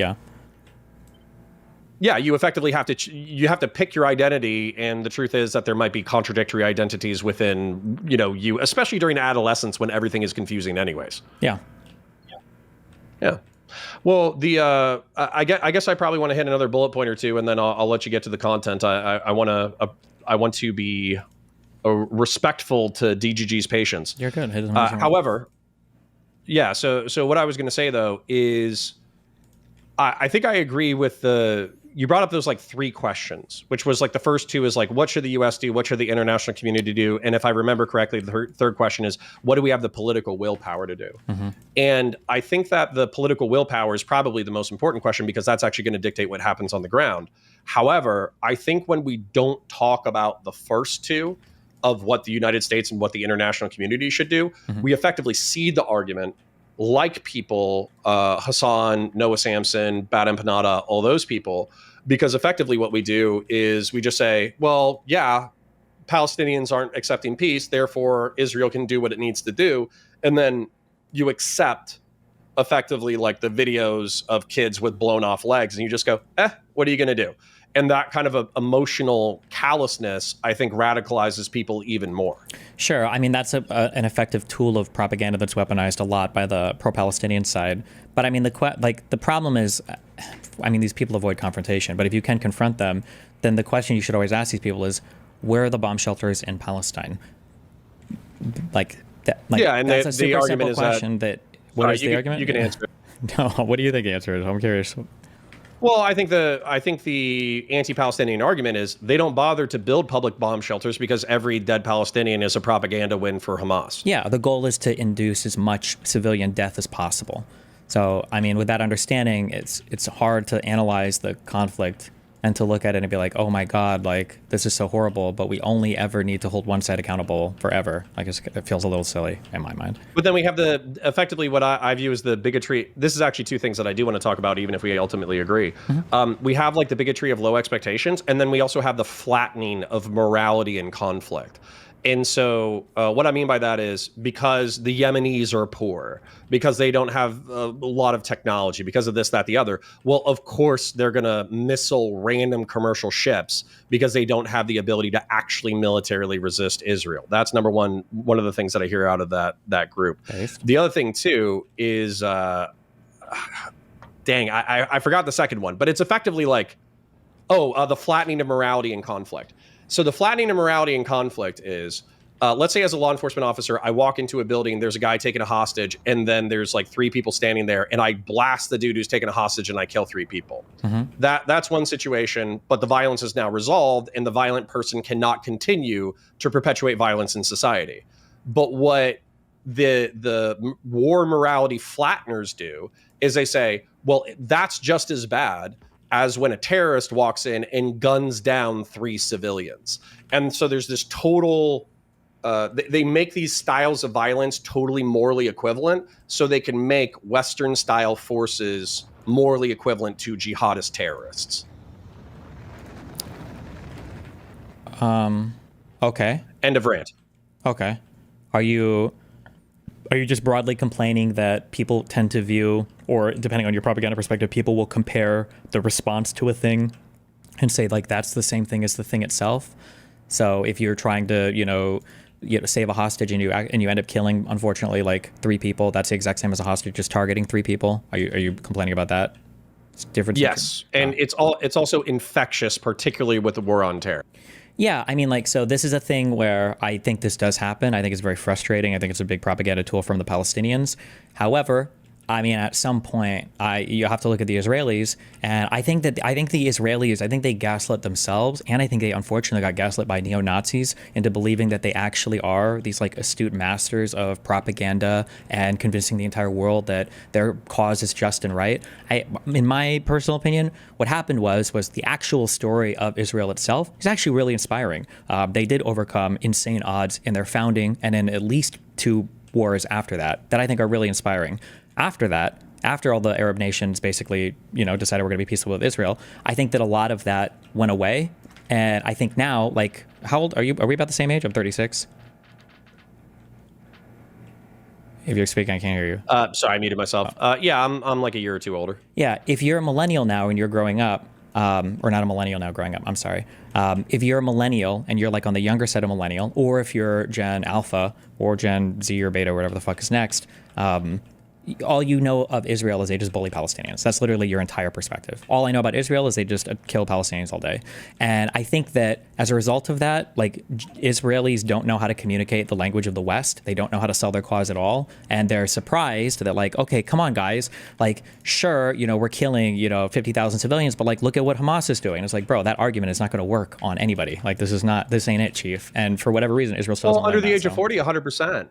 Yeah, you effectively have to pick your identity, and the truth is that there might be contradictory identities within you, especially during adolescence when everything is confusing anyways. Yeah. Well, I guess I probably want to hit another bullet point or two, and then I'll let you get to the content. I want to be respectful to DGG's patience. You're good. However, yeah. So what I was going to say though is, I think I agree with you brought up those like three questions, which was like the first two is like, what should the US do? What should the international community do? And if I remember correctly, the third question is, what do we have the political willpower to do? And I think that the political willpower is probably the most important question, because that's actually going to dictate what happens on the ground. However, I think when we don't talk about the first two of what the United States and what the international community should do, we effectively seed the argument, like people, Hasan, Noah Samson, Bad Empanada, all those people, because effectively what we do is we just say, well, yeah, Palestinians aren't accepting peace, therefore Israel can do what it needs to do. And then you accept effectively like the videos of kids with blown off legs, and you just go, what are you going to do? And that kind of emotional callousness, I think, radicalizes people even more. Sure. I mean, that's an effective tool of propaganda that's weaponized a lot by the pro-Palestinian side. But I mean, the problem is, I mean, these people avoid confrontation. But if you can confront them, then the question you should always ask these people is, where are the bomb shelters in Palestine? Yeah, and that's a super argument simple is question. What is the argument? You can answer it. No, what do you think the answer is? I'm curious. Well, I think the anti-Palestinian argument is they don't bother to build public bomb shelters because every dead Palestinian is a propaganda win for Hamas. Yeah, the goal is to induce as much civilian death as possible. So, I mean, with that understanding, it's hard to analyze the conflict and to look at it and be like, oh my God, like this is so horrible, but we only ever need to hold one side accountable forever. Like it feels a little silly in my mind. But then we have effectively what I view as the bigotry. This is actually two things that I do want to talk about, even if we ultimately agree. We have like the bigotry of low expectations, and then we also have the flattening of morality and conflict. And so what I mean by that is because the Yemenis are poor, because they don't have a lot of technology, because of this, that, the other. Well, of course, they're going to missile random commercial ships because they don't have the ability to actually militarily resist Israel. That's number one of the things that I hear out of that group. Based. The other thing, too, is, I forgot the second one, but it's effectively like, the flattening of morality and conflict. So the flattening of morality and conflict is, let's say as a law enforcement officer, I walk into a building, there's a guy taking a hostage, and then there's like 3 people standing there, and I blast the dude who's taking a hostage and I kill 3 people. That's one situation, but the violence is now resolved, and the violent person cannot continue to perpetuate violence in society. But what the war morality flatteners do is they say, well, that's just as bad as when a terrorist walks in and guns down 3 civilians. And so there's this total, they make these styles of violence totally morally equivalent so they can make Western style forces morally equivalent to jihadist terrorists. Okay. End of rant. Okay. Are you just broadly complaining that people tend to view, or depending on your propaganda perspective, people will compare the response to a thing and say like that's the same thing as the thing itself? So if you're trying to, save a hostage and you end up killing, unfortunately, like 3 people, that's the exact same as a hostage just targeting 3 people. Are you complaining about that? It's different. Yes, and it's also infectious, particularly with the war on terror. Yeah, I mean, like, so this is a thing where I think this does happen. I think it's very frustrating. I think it's a big propaganda tool from the Palestinians. However, I mean, at some point, you have to look at the Israelis, and I think the Israelis, they gaslit themselves, and I think they unfortunately got gaslit by neo-Nazis into believing that they actually are these like astute masters of propaganda and convincing the entire world that their cause is just and right. In my personal opinion, what happened was the actual story of Israel itself is actually really inspiring. They did overcome insane odds in their founding, and in at least 2 wars after that I think are really inspiring. After that, after all the Arab nations basically, decided we're going to be peaceful with Israel, I think that a lot of that went away. And I think now, like, how old are you? Are we about the same age? I'm 36. If you're speaking, I can't hear you. Sorry, I muted myself. Yeah, I'm like a year or 2 older. Yeah, if you're a millennial now and you're growing up, or not a millennial now growing up, I'm sorry. If you're a millennial and you're like on the younger side of millennial, or if you're Gen Alpha or Gen Z or Beta, or whatever the fuck is next, all you know of Israel is they just bully Palestinians. That's literally your entire perspective. All I know about Israel is they just kill Palestinians all day. And I think that as a result of that, like, Israelis don't know how to communicate the language of the West. They don't know how to sell their cause at all. And they're surprised that, like, okay, come on, guys. Like, sure, we're killing, 50,000 civilians, but like, look at what Hamas is doing. It's like, bro, that argument is not going to work on anybody. Like, this ain't it, chief. And for whatever reason, Israel still under the age of 40, 100%.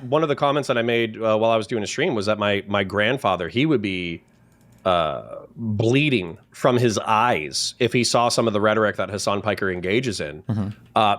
One of the comments that I made while I was doing a stream was that my grandfather, he would be bleeding from his eyes if he saw some of the rhetoric that Hasan Piker engages in,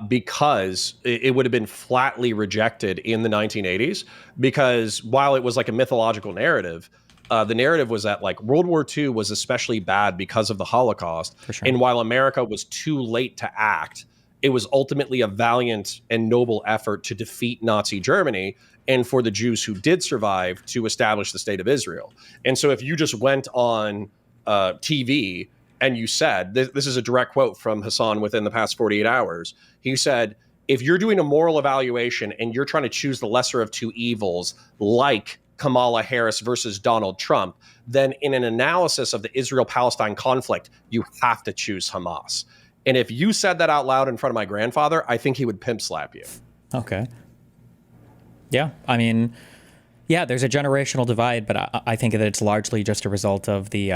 because it would have been flatly rejected in the 1980s. Because while it was like a mythological narrative, the narrative was that like World War II was especially bad because of the Holocaust. For sure. And while America was too late to act, it was ultimately a valiant and noble effort to defeat Nazi Germany and for the Jews who did survive to establish the state of Israel. And so if you just went on TV and you said, this is a direct quote from Hasan within the past 48 hours, he said, if you're doing a moral evaluation and you're trying to choose the lesser of 2 evils, like Kamala Harris versus Donald Trump, then in an analysis of the Israel-Palestine conflict, you have to choose Hamas. And if you said that out loud in front of my grandfather, I think he would pimp slap you. Okay. Yeah, I mean, yeah, there's a generational divide, but I think that it's largely just a result of the,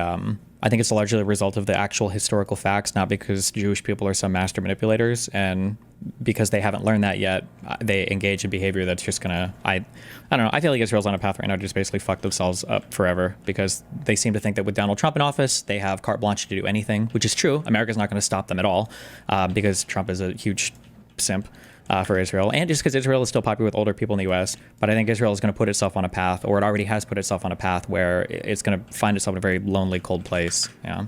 I think it's largely a result of the actual historical facts, not because Jewish people are some master manipulators, and because they haven't learned that yet, they engage in behavior that's just gonna, I don't know, I feel like Israel's on a path right now to just basically fuck themselves up forever, because they seem to think that with Donald Trump in office, they have carte blanche to do anything, which is true. America's not going to stop them at all, because Trump is a huge simp for Israel, and just because Israel is still popular with older people in the U.S. But I think Israel is going to put itself on a path, or it already has put itself on a path, where it's going to find itself in a very lonely, cold place. Yeah.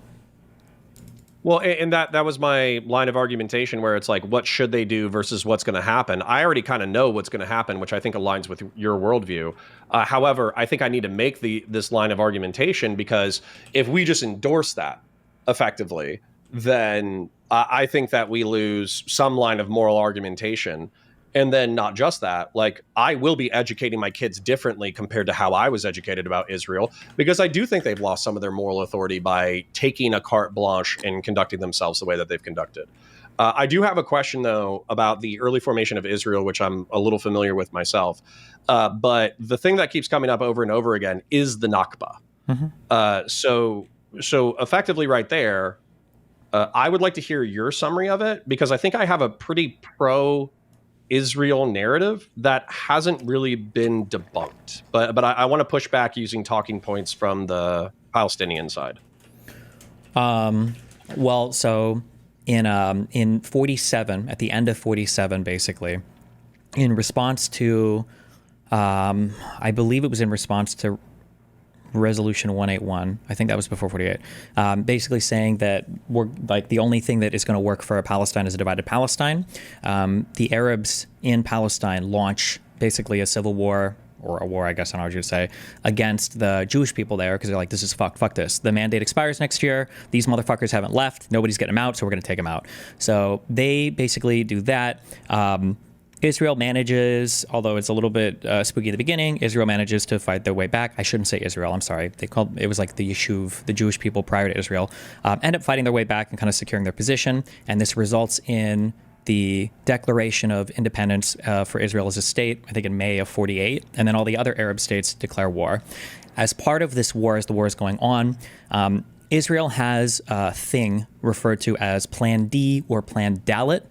Well, and that was my line of argumentation, where it's like, what should they do versus what's going to happen? I already kind of know what's going to happen, which I think aligns with your worldview. However, I think I need to make this line of argumentation, because if we just endorse that effectively, then I think that we lose some line of moral argumentation. And then not just that, like, I will be educating my kids differently compared to how I was educated about Israel, because I do think they've lost some of their moral authority by taking a carte blanche and conducting themselves the way that they've conducted. I do have a question, though, about the early formation of Israel, which I'm a little familiar with myself. But the thing that keeps coming up over and over again is the Nakba. Mm-hmm. So effectively right there, I would like to hear your summary of it, because I think I have a pretty pro-Israel narrative that hasn't really been debunked. But I want to push back using talking points from the Palestinian side. Well, so in 47, at the end of 47, basically, in response to, I believe it was in response to Resolution 181. I think that was before 48. Basically saying that we're like, the only thing that is going to work for Palestine is a divided Palestine. The Arabs in Palestine launch basically a civil war, or a war, I guess I don't know what you'd say, against the Jewish people there, because they're like, this is fucked, fuck this. The mandate expires next year. These motherfuckers haven't left. Nobody's getting them out, so we're going to take them out. So they basically do that. Israel manages, although it's a little bit spooky at the beginning, Israel manages to fight their way back. I shouldn't say Israel, I'm sorry. It was like the Yishuv, the Jewish people prior to Israel, end up fighting their way back and kind of securing their position. And this results in the declaration of independence for Israel as a state, I think in May of 48. And then all the other Arab states declare war. As part of this war, as the war is going on, Israel has a thing referred to as Plan D or Plan Dalit.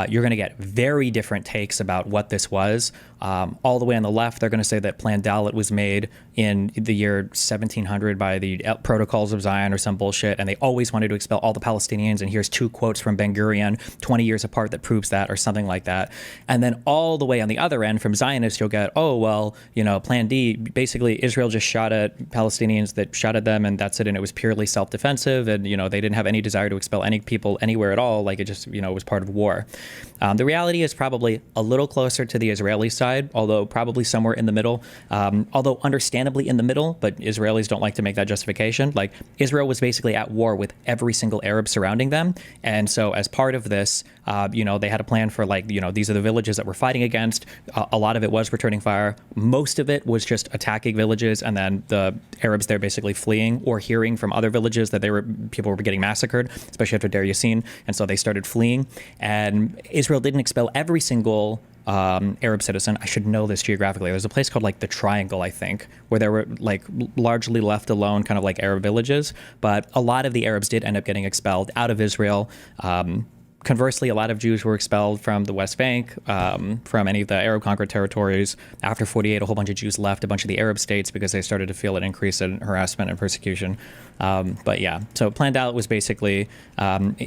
You're going to get very different takes about what this was. All the way on the left, they're going to say that Plan Dalit was made in the year 1700 by the Protocols of Zion or some bullshit, and they always wanted to expel all the Palestinians, and here's 2 quotes from Ben Gurion 20 years apart that proves that, or something like that. And then all the way on the other end, from Zionists, you'll get, oh, well, Plan D, basically Israel just shot at Palestinians that shot at them, and that's it, and it was purely self-defensive, and, they didn't have any desire to expel any people anywhere at all, like it just, was part of war. The reality is probably a little closer to the Israeli side, although probably somewhere in the middle, although understandably in the middle, but Israelis don't like to make that justification. Like, Israel was basically at war with every single Arab surrounding them. And so as part of this, they had a plan for, like, these are the villages that we're fighting against. A lot of it was returning fire. Most of it was just attacking villages, and then the Arabs there basically fleeing or hearing from other villages that people were getting massacred, especially after Deir Yassin. And so they started fleeing. And Israel didn't expel every single Arab citizen. I should know this geographically. There's a place called like the Triangle, I think, where there were like largely left alone kind of like Arab villages. But a lot of the Arabs did end up getting expelled out of Israel. Conversely, a lot of Jews were expelled from the West Bank, from any of the Arab conquered territories. After 48, a whole bunch of Jews left a bunch of the Arab states because they started to feel an increase in harassment and persecution. But yeah, so Plan Dalit was basically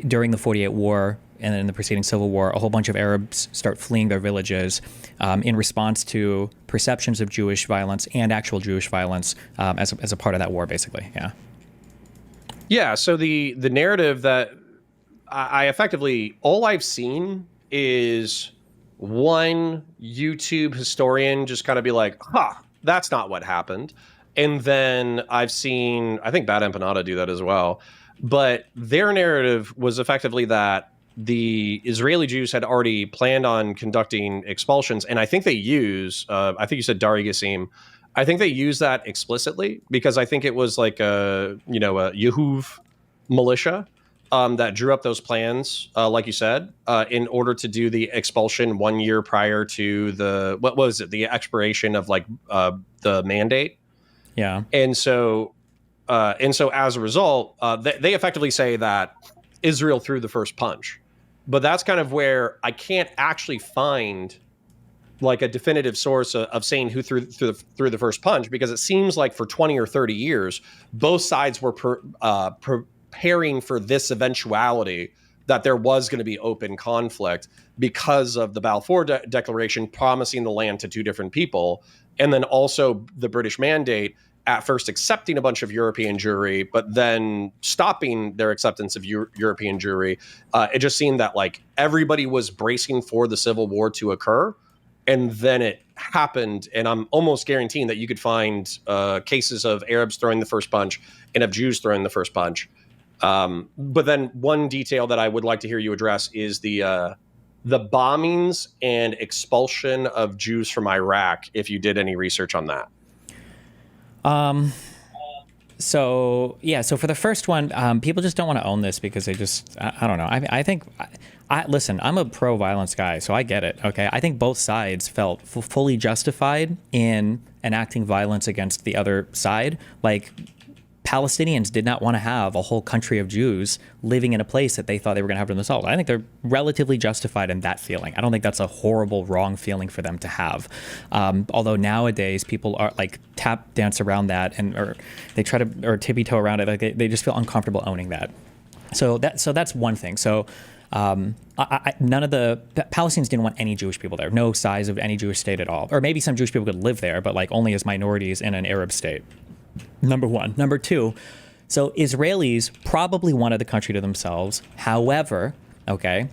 during the 48 war and then in the preceding civil war, a whole bunch of Arabs start fleeing their villages in response to perceptions of Jewish violence and actual Jewish violence as a part of that war, basically. Yeah. Yeah. So the narrative that I effectively, all I've seen is one YouTube historian just kind of be like, that's not what happened. And then I've seen, I think Bad Empanada do that as well. But their narrative was effectively that the Israeli Jews had already planned on conducting expulsions. And I think they use, I think you said Deir Yassin. I think they use that explicitly because I think it was like a Yehuv militia that drew up those plans, like you said, in order to do the expulsion 1 year prior to the expiration of like the mandate. Yeah. And so and so as a result, they effectively say that Israel threw the first punch. But that's kind of where I can't actually find like a definitive source of saying who threw the first punch, because it seems like for 20 or 30 years, both sides were preparing for this eventuality that there was going to be open conflict because of the Balfour Declaration promising the land to two different people. And then also the British mandate at first accepting a bunch of European Jewry, but then stopping their acceptance of European Jewry. It just seemed that like everybody was bracing for the Civil War to occur. And then it happened, and I'm almost guaranteeing that you could find cases of Arabs throwing the first punch and of Jews throwing the first punch. But then one detail that I would like to hear you address is the bombings and expulsion of Jews from Iraq, if you did any research on that. So for the first one, people just don't want to own this because they just, I don't know. I think, listen, I'm a pro-violence guy, so I get it, okay? I think both sides felt fully justified in enacting violence against the other side. Like, Palestinians did not want to have a whole country of Jews living in a place that they thought they were going to have to themselves. I think they're relatively justified in that feeling. I don't think that's a horrible, wrong feeling for them to have. Although nowadays people are like tap dance around that or they try to or tippy toe around it. Like they just feel uncomfortable owning that. So that's one thing. So none of the Palestinians didn't want any Jewish people there. No size of any Jewish state at all. Or maybe some Jewish people could live there, but like only as minorities in an Arab state. Number one. Number two, so Israelis probably wanted the country to themselves. However, okay,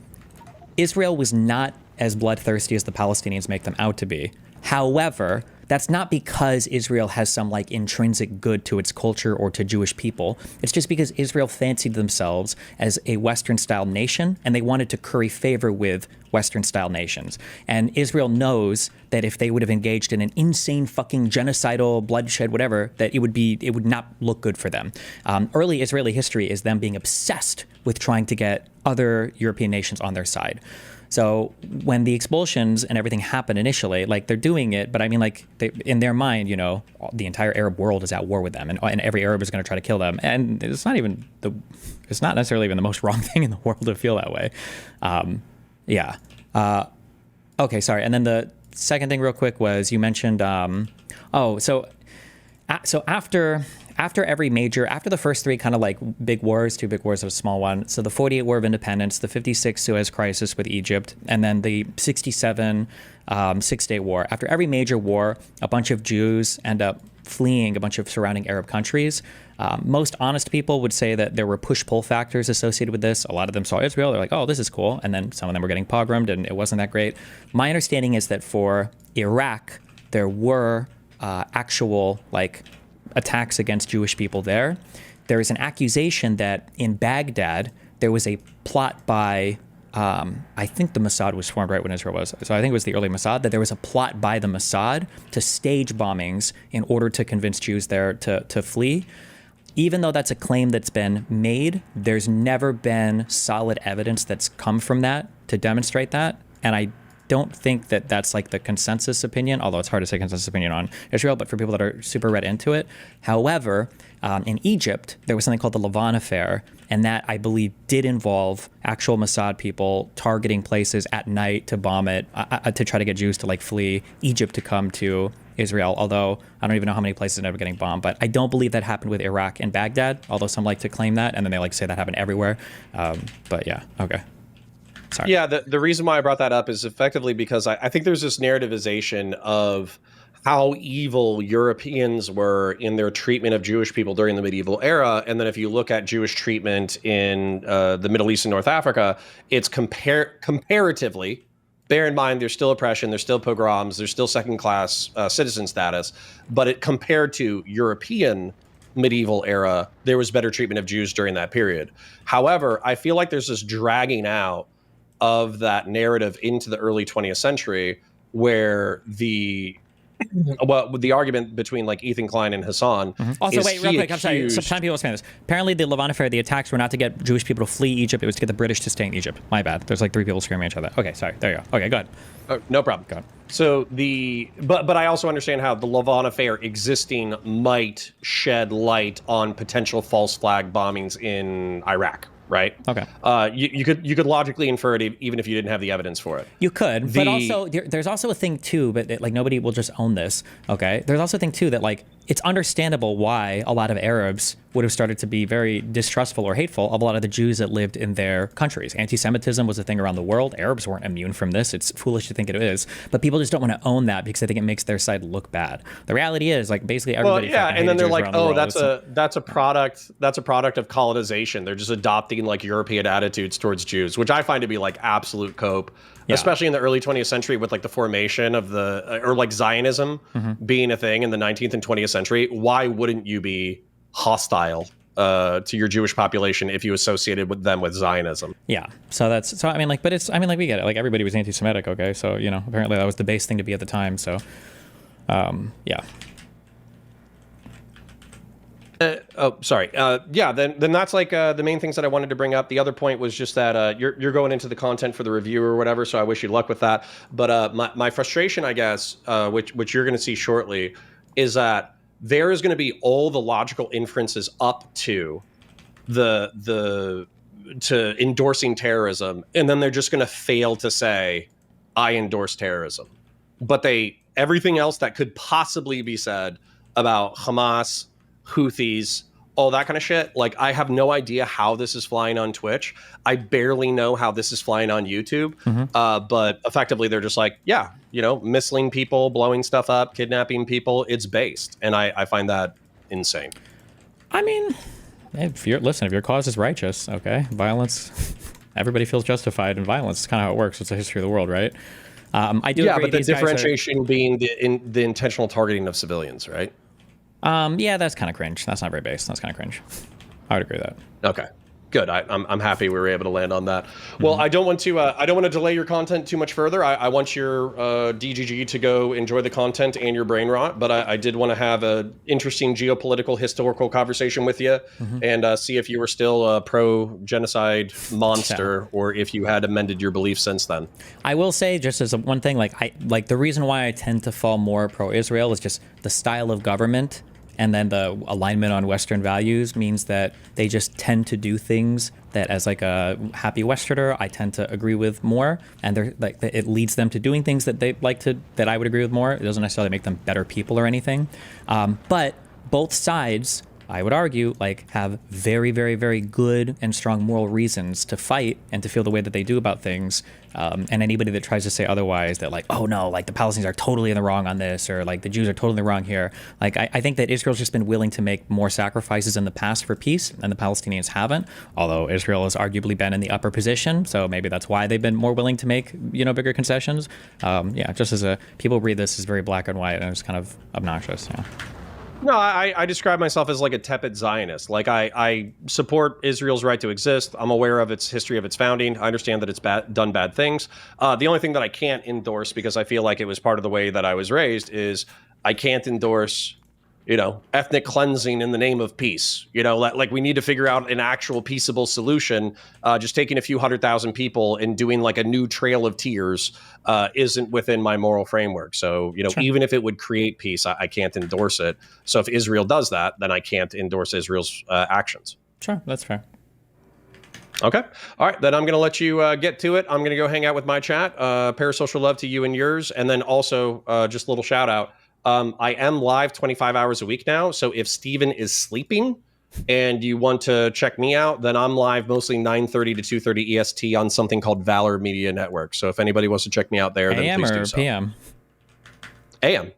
Israel was not as bloodthirsty as the Palestinians make them out to be. However, that's not because Israel has some like intrinsic good to its culture or to Jewish people. It's just because Israel fancied themselves as a Western-style nation, and they wanted to curry favor with Western-style nations. And Israel knows that if they would have engaged in an insane fucking genocidal bloodshed, whatever, that it would not look good for them. Early Israeli history is them being obsessed with trying to get other European nations on their side. So when the expulsions and everything happened initially, like they're doing it, but I mean, like in their mind, you know, the entire Arab world is at war with them, and every Arab is going to try to kill them. And it's not necessarily even the most wrong thing in the world to feel that way. Okay, sorry. And then the second thing real quick was you mentioned, after the first three kind of like big wars, two big wars and a small one. So the 48 War of Independence, the 56 Suez Crisis with Egypt, and then the 67 Six-Day War. After every major war, a bunch of Jews end up fleeing a bunch of surrounding Arab countries. Most honest people would say that there were push-pull factors associated with this. A lot of them saw Israel. They're like, oh, this is cool. And then some of them were getting pogromed, and it wasn't that great. My understanding is that for Iraq, there were actual, like, attacks against Jewish people there. There is an accusation that in Baghdad, there was a plot by, I think the Mossad was formed right when Israel was. So I think it was the early Mossad, that there was a plot by the Mossad to stage bombings in order to convince Jews there to flee. Even though that's a claim that's been made, there's never been solid evidence that's come from that to demonstrate that. And I don't think that that's like the consensus opinion, although it's hard to say consensus opinion on Israel, but for people that are super read into it. However, in Egypt, there was something called the Lavon Affair, and that, I believe, did involve actual Mossad people targeting places at night to bomb it, to try to get Jews to like flee Egypt to come to Israel, although I don't even know how many places ended up getting bombed. But I don't believe that happened with Iraq and Baghdad, although some like to claim that, and then they like say that happened everywhere. But yeah, okay. Sorry. Yeah, the reason why I brought that up is effectively because I think there's this narrativization of how evil Europeans were in their treatment of Jewish people during the medieval era. And then if you look at Jewish treatment in the Middle East and North Africa, it's comparatively, bear in mind, there's still oppression, there's still pogroms, there's still second-class citizen status, but it compared to European medieval era, there was better treatment of Jews during that period. However, I feel like there's this dragging out of that narrative into the early 20th century where the well, with the argument between like Ethan Klein and Hasan. Also, is wait, real he quick. I'm sorry. accused- Some people are saying this. Apparently, the Levant affair, the attacks were not to get Jewish people to flee Egypt. It was to get the British to stay in Egypt. My bad. There's like 3 people screaming at each other. Okay, sorry. There you go. Okay, go ahead. No problem. Go ahead. So but I also understand how the Levant affair existing might shed light on potential false flag bombings in Iraq, right? Okay. You could logically infer it even if you didn't have the evidence for it. You could, but also there's also a thing too, but like nobody will just own this. Okay, there's also a thing too that like it's understandable why a lot of Arabs would have started to be very distrustful or hateful of a lot of the Jews that lived in their countries. Anti-Semitism was a thing around the world. Arabs weren't immune from this. It's foolish to think it is, but people just don't want to own that because they think it makes their side look bad. The reality is like basically everybody. Well, yeah, and then they're like, oh, that's a a product of colonization. They're just adopting like European attitudes towards Jews, which I find to be like absolute cope. Yeah. Especially in the early 20th century with like the formation of or like Zionism being a thing in the 19th and 20th century. Why wouldn't you be hostile to your Jewish population if you associated with them with Zionism? Yeah. So I mean like, but we get it. Like everybody was anti-Semitic. Okay. So, you know, apparently that was the base thing to be at the time. So, yeah. Sorry. Yeah, then that's like the main things that I wanted to bring up. The other point was just that you're going into the content for the review or whatever, so I wish you luck with that. But my frustration, I guess, which you're going to see shortly, is that there is going to be all the logical inferences up to to endorsing terrorism, and then they're just going to fail to say, I endorse terrorism. But everything else that could possibly be said about Hamas, Houthis, all that kind of shit. Like, I have no idea how this is flying on Twitch. I barely know how this is flying on YouTube. But effectively, they're just like, yeah, you know, missiling people, blowing stuff up, kidnapping people. It's based. And I find that insane. I mean, if your cause is righteous, okay, violence, everybody feels justified in violence. It's kind of how it works. It's the history of the world, right? I do. Yeah, agree but the these guys differentiation being the intentional targeting of civilians, right? Yeah, that's kind of cringe. That's not very base. That's kind of cringe. I would agree with that. Okay, good. I'm happy we were able to land on that. Well, I don't want to delay your content too much further. I want your DGG to go enjoy the content and your brain rot, but I did want to have an interesting geopolitical historical conversation with you and see if you were still a pro-genocide monster or if you had amended your beliefs since then. I will say, just as one thing, like the reason why I tend to fall more pro-Israel is just the style of government. And then the alignment on Western values means that they just tend to do things that, as like a happy Westerner, I tend to agree with more. And they're like, it leads them to doing things that they like to, that I would agree with more. It doesn't necessarily make them better people or anything. But both sides, I would argue, like have very, very, very good and strong moral reasons to fight and to feel the way that they do about things. And anybody that tries to say otherwise, that like, oh no, like the Palestinians are totally in the wrong on this, or like the Jews are totally wrong here. Like I think that Israel's just been willing to make more sacrifices in the past for peace, and the Palestinians haven't. Although Israel has arguably been in the upper position, so maybe that's why they've been more willing to make, you know, bigger concessions. Yeah, just as people read this as very black and white, and it's kind of obnoxious. Yeah. No, I describe myself as like a tepid Zionist. Like I support Israel's right to exist. I'm aware of its history of its founding. I understand that it's done bad things. The only thing that I can't endorse, because I feel like it was part of the way that I was raised, is I can't endorse, you know, ethnic cleansing in the name of peace. You know, like we need to figure out an actual peaceable solution. Just taking a few 100,000 people and doing like a new Trail of Tears isn't within my moral framework. So, you know, Sure. even if it would create peace, I can't endorse it. So if Israel does that, then I can't endorse Israel's actions. Sure, that's fair. Okay. All right. Then I'm going to let you get to it. I'm going to go hang out with my chat. Parasocial love to you and yours. And then also just a little shout out. I am live 25 hours a week now. So if Steven is sleeping and you want to check me out, then I'm live mostly 9:30 to 2:30 EST on something called Valor Media Network. So if anybody wants to check me out there, then AM please do or so. PM? AM.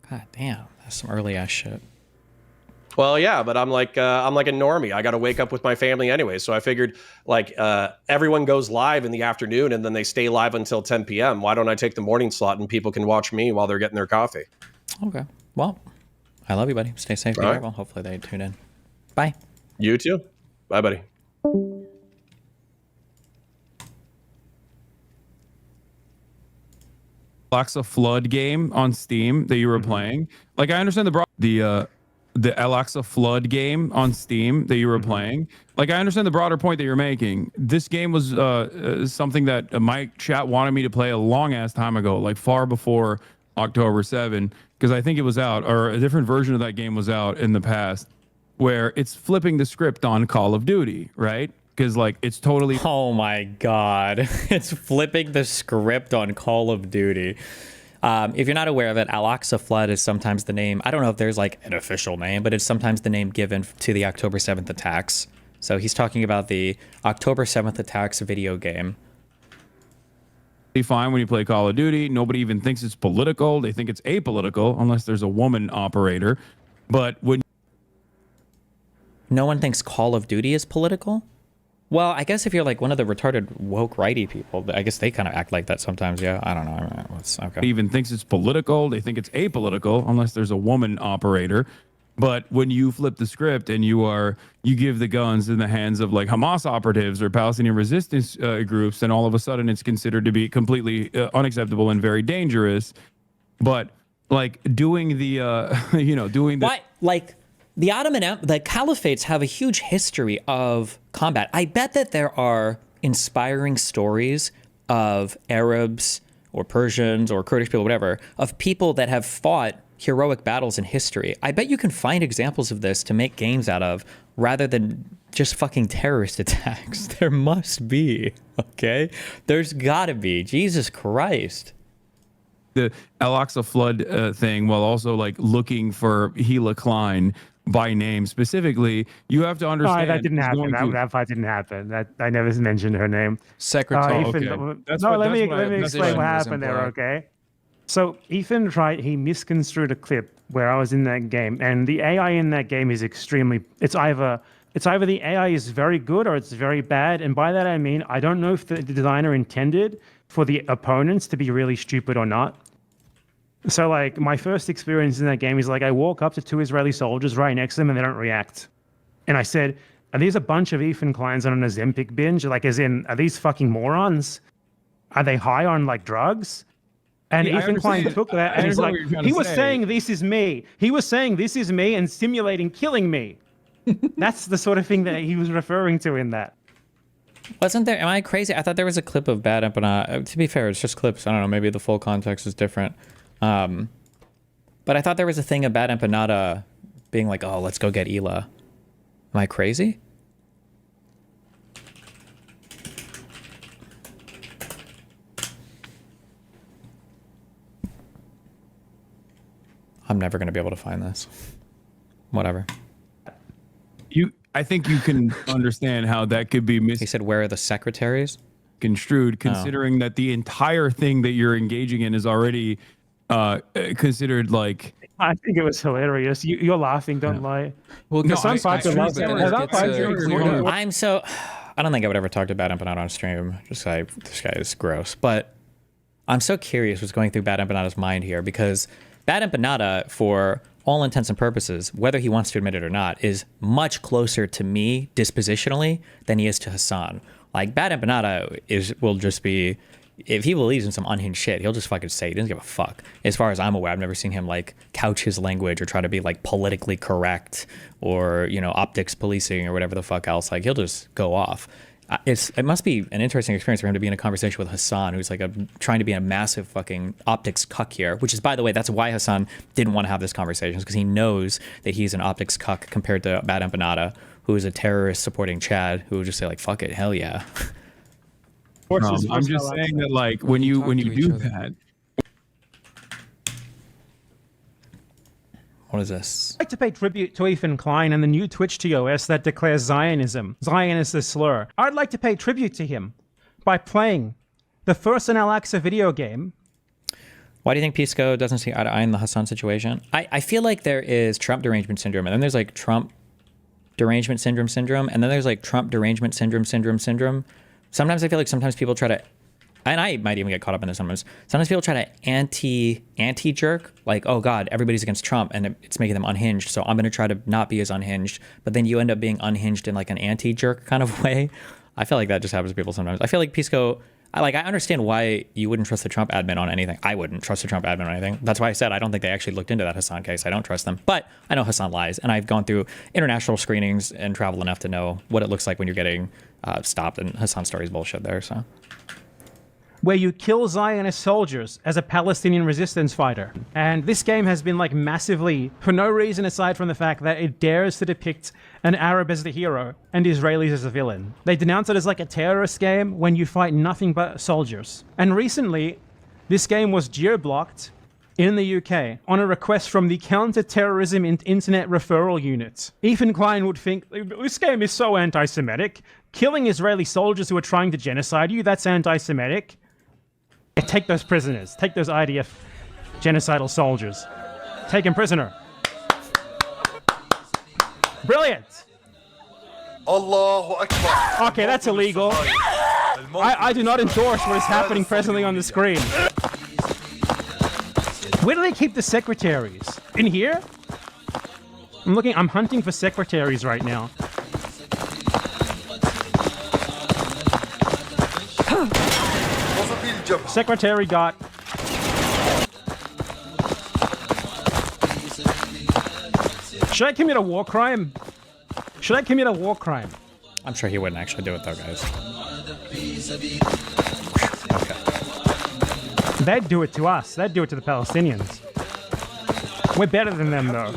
God damn, that's some early ass shit. Well, yeah, but I'm like a normie. I got to wake up with my family anyway. So I figured like everyone goes live in the afternoon and then they stay live until 10 p.m. Why don't I take the morning slot and people can watch me while they're getting their coffee? Okay. Well, I love you, buddy. Stay safe. Be All right. careful. Hopefully they tune in. Bye. You too. Bye, buddy. Alexa Flood game on Steam that you were playing. Like, I understand the Alexa Flood game on Steam that you were playing. Like, I understand the broader point that you're making. This game was something that my chat wanted me to play a long ass time ago, like far before October 7, because I think it was out, or a different version of that game was out in the past, where it's flipping the script on Call of Duty, right? Because like it's totally Oh my God. It's flipping the script on Call of Duty. If you're not aware of it, Alexa Flood is sometimes the name. I don't know if there's like an official name, but it's sometimes the name given to the October 7th attacks. So he's talking about the October 7th attacks video game. fine when you play Call of Duty. Nobody even thinks it's political. They think it's apolitical unless there's a woman operator. But when No one thinks Call of Duty is political? Well, I guess if you're like one of the retarded woke righty people, I guess they kind of act like that sometimes. Yeah, I don't know. I mean, okay. even thinks it's political, they think it's apolitical unless there's a woman operator. But when you flip the script and you give the guns in the hands of like Hamas operatives or Palestinian resistance groups, then all of a sudden it's considered to be completely unacceptable and very dangerous. But like doing the Why? Like the the caliphates have a huge history of combat. I bet that there are inspiring stories of Arabs or Persians or Kurdish people, whatever, of people that have fought heroic battles in history. I bet you can find examples of this to make games out of rather than just fucking terrorist attacks. There must be, okay? There's gotta be. Jesus Christ. the Alexa Flood thing, while also like looking for Gila Klein by name specifically, you have to No, understand that didn't it's happen. going to- That part didn't happen. That I never mentioned her name. Secretary. okay. Ethan, That's no, what- let that's me what I- let me that's explain what what was happened there. implied. Okay, so Ethan tried. He misconstrued a clip where I was in that game, and the AI in that game is extremely. It's either the AI is very good or it's very bad, and by that I mean I don't know if the designer intended for the opponents to be really stupid or not. So like my first experience in that game is like I walk up to two Israeli soldiers right next to them and they don't react. And I said, are these a bunch of Ethan Kleins on an Ozempic binge? Like as in, are these fucking morons? Are they high on like drugs? And Yeah, I Ethan Klein understand. took that I and he's understand like, what you're trying he to was say. saying this is me. He was saying this is me and simulating killing me. That's the sort of thing that he was referring to in that. Wasn't there? Am I crazy? I thought there was a clip of Bad Empanada. To be fair, it's just clips. I don't know. Maybe the full context is different. But I thought there was a thing of Bad Empanada being like, "Oh, let's go get Hila." Am I crazy? I'm never gonna be able to find this. Whatever. I think you can understand how that could be He said, "Where are the secretaries?" misconstrued, considering that the entire thing that you're engaging in is already considered like. I think it was hilarious. You're laughing, don't lie. Well, No, some parts I are understand but where then that it gets, part's very cleared clear. up. I'm so. I don't think I would ever talk to Bad Empanada on stream. Just like, this guy is gross. But I'm so curious what's going through Bad Empanada's mind here, because Bad Empanada, for all intents and purposes, whether he wants to admit it or not, is much closer to me dispositionally than he is to Hasan. Like, Bad Empanada will just be, if he believes in some unhinged shit, he'll just fucking say it. He doesn't give a fuck. As far as I'm aware, I've never seen him like couch his language or try to be like politically correct or, you know, optics policing or whatever the fuck else. Like, he'll just go off. It must be an interesting experience for him to be in a conversation with Hasan, who's like trying to be a massive fucking optics cuck here, which is, by the way, that's why Hasan didn't want to have this conversation, because he knows that he's an optics cuck compared to Bad Empanada, who is a terrorist supporting Chad, who would just say like, fuck it, hell yeah. I'm just saying that like when you talk to each do other. that, What is this? I'd like to pay tribute to Ethan Klein and the new Twitch TOS that declares Zionism. Zion is a slur. I'd like to pay tribute to him by playing the first in Alexa video game. Why do you think Pisco doesn't see eye to eye in the Hasan situation? I feel like there is Trump derangement syndrome, and then there's like Trump derangement syndrome, and then there's like Trump derangement syndrome. Sometimes I feel like sometimes people try to, and I might even get caught up in this sometimes. Sometimes people try to anti-jerk, like, oh God, everybody's against Trump and it's making them unhinged, so I'm going to try to not be as unhinged. But then you end up being unhinged in like an anti-jerk kind of way. I feel like that just happens to people sometimes. I feel like Pisco, I understand why you wouldn't trust the Trump admin on anything. I wouldn't trust the Trump admin on anything. That's why I said I don't think they actually looked into that Hasan case. I don't trust them. But I know Hasan lies, and I've gone through international screenings and traveled enough to know what it looks like when you're getting stopped. And Hasan's story is bullshit there. So, where you kill Zionist soldiers as a Palestinian resistance fighter. And this game has been like massively, for no reason aside from the fact that it dares to depict an Arab as the hero and Israelis as a villain. They denounce it as like a terrorist game when you fight nothing but soldiers. And recently, this game was geo-blocked in the UK on a request from the Counter-Terrorism Internet Referral Unit. Ethan Klein would think, this game is so anti-Semitic. Killing Israeli soldiers who are trying to genocide you, that's anti-Semitic. Take those prisoners. Take those IDF genocidal soldiers. Take them prisoner. Brilliant. Allahu Akbar. Okay, that's illegal. I do not endorse what is happening presently on the screen. Where do they keep the secretaries? In here? I'm hunting for secretaries right now. Secretary got... Should I commit a war crime? Should I commit a war crime? I'm sure he wouldn't actually do it, though, guys. Okay. They'd do it to us. They'd do it to the Palestinians. We're better than them, though.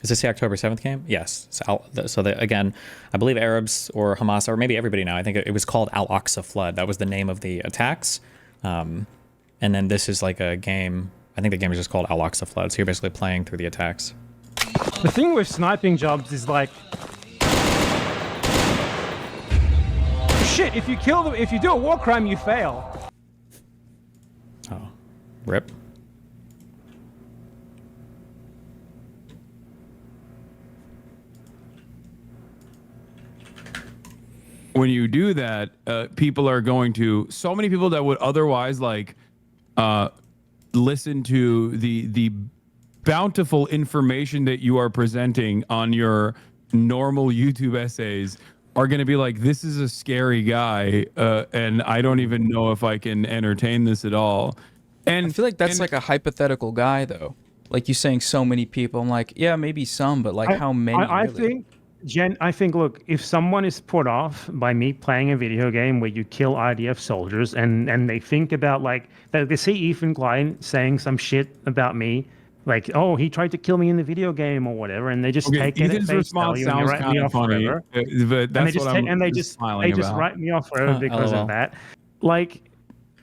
Is this the October 7th game? Yes. So again, I believe Arabs or Hamas, or maybe everybody now, I think it was called Al-Aqsa Flood. That was the name of the attacks. And then this is like a game, I think the game is just called Al-Aqsa Flood. So you're basically playing through the attacks. The thing with sniping jobs is like... Shit, if you do a war crime, you fail. Oh, rip. When you do that, people are going to, so many people that would otherwise like listen to the bountiful information that you are presenting on your normal YouTube essays are going to be like, this is a scary guy, and I don't even know if I can entertain this at all. And I feel like that's like a hypothetical guy, though. Like you saying so many people. I'm like, yeah, maybe some, but like how many? I think, look, if someone is put off by me playing a video game where you kill IDF soldiers and they think about like, they see Ethan Klein saying some shit about me, like, oh, he tried to kill me in the video game or whatever, and they just take it at face value and they write me off forever. But that's they just write me off forever because of that. Like,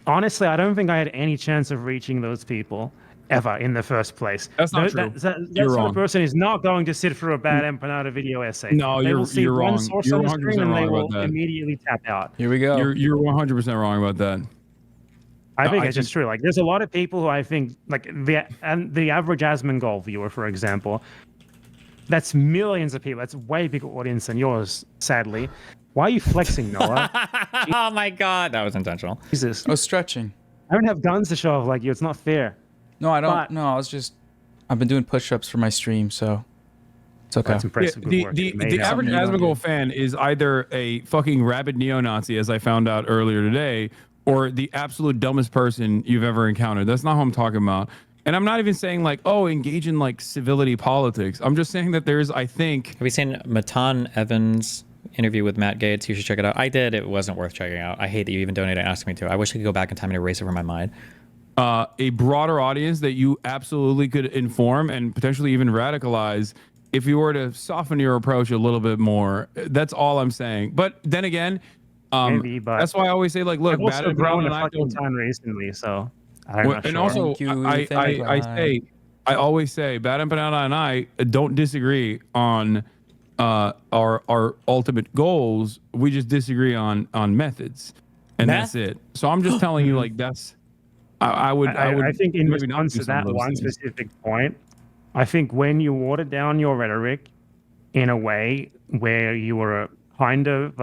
honestly, I don't think I had any chance of reaching those people ever in the first place. That's not true. That sort of person is not going to sit through a bad Empanada video essay. No, they you're will see you're one wrong. source You're on the screen 100% and they wrong will about that. immediately tap out. Here we go. You're 100% wrong about that. I think it's just true. Like, there's a lot of people who I think, like the average Asmongold viewer, for example, that's millions of people. That's a way bigger audience than yours, sadly. Why are you flexing, Noah? Oh my God, that was intentional. Jesus. I was stretching. I don't have guns to show off like you. It's not fair. No, I don't. But- No, I've been doing push-ups for my stream, so it's okay. That's impressive. Good work. The average Asmongold fan is either a fucking rabid neo-Nazi, as I found out earlier today, or the absolute dumbest person you've ever encountered. That's not who I'm talking about. And I'm not even saying like, oh, engage in like civility politics. I'm just saying that there's, I think... Have you seen Matan Evans' interview with Matt Gaetz? You should check it out. I did. It wasn't worth checking out. I hate that you even donated and asked me to. I wish I could go back in time and erase it from my mind. A broader audience that you absolutely could inform and potentially even radicalize if you were to soften your approach a little bit more. That's all I'm saying. But then again, Maybe, but that's why I always say, like, look, I've also grown a I fucking ton recently, so I'm not and sure. also, Thank you, I always say, Bad Empanada and I don't disagree on our ultimate goals. We just disagree on methods, and that's it. So I'm just telling you, like, that's. I would. I think in maybe not response do to some of that those one things. specific point, I think when you water down your rhetoric in a way where you were kind of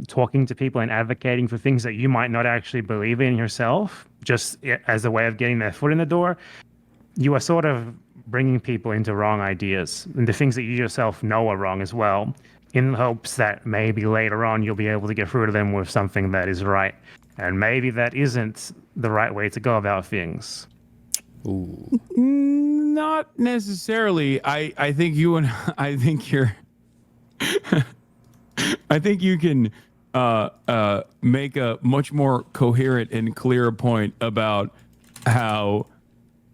talking to people and advocating for things that you might not actually believe in yourself, just as a way of getting their foot in the door, you are sort of bringing people into wrong ideas and the things that you yourself know are wrong as well. in hopes that maybe later on you'll be able to get through to them with something that is right. And maybe that isn't the right way to go about things. Not necessarily. I think you and I think you're I think you can make a much more coherent and clear point about how,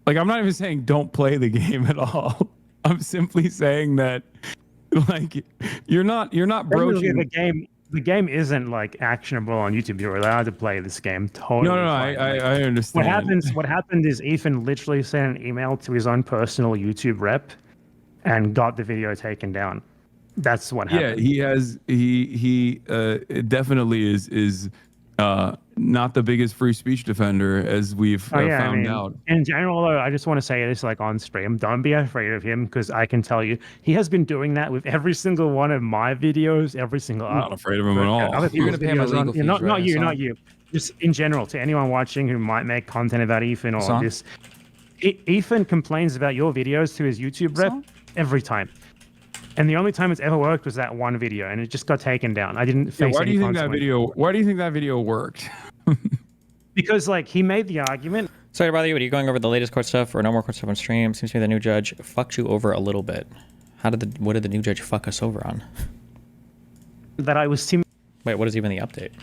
like, I'm not even saying don't play the game at all. I'm simply saying that, like, you're not broaching The game isn't like actionable on YouTube. You're allowed to play this game totally. No, fine. I understand. What happened is Ethan literally sent an email to his own personal YouTube rep and got the video taken down. That's what happened. Yeah, he definitely is not the biggest free speech defender, as we've found out. In general, though, I just want to say this, like, on stream, don't be afraid of him, because I can tell you he has been doing that with every single one of my videos, every single. I'm not afraid of him at all. You're gonna pay him illegal fees, not right, you, Hasan? not you. Just in general, to anyone watching who might make content about Ethan or Hasan? this. Ethan complains about your videos to his YouTube rep every time. And the only time it's ever worked was that one video, and it just got taken down. I didn't face Why do any you think that consequence. video? Why do you think that video worked? Because, like, he made the argument. Sorry to bother you, but are you going over the latest court stuff or no more court stuff on stream? Seems to me the new judge fucked you over a little bit. What did the new judge fuck us over on? That I was Wait, what is even the update?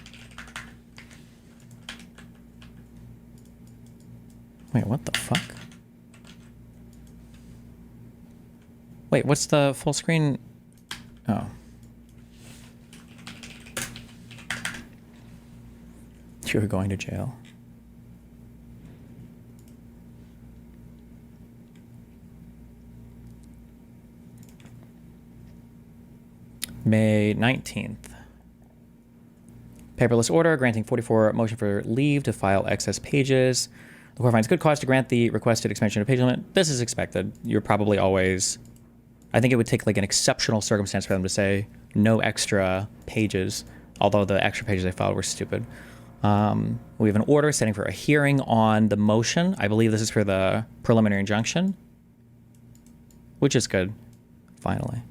Wait, what the fuck? Wait, what's the full screen? Oh. You're going to jail. May 19th. Paperless order granting 44 motion for leave to file excess pages. The court finds good cause to grant the requested expansion of page limit. This is expected. You're probably always... I think it would take like an exceptional circumstance for them to say no extra pages, although the extra pages they filed were stupid. We have an order setting for a hearing on the motion. I believe this is for the preliminary injunction, which is good, finally.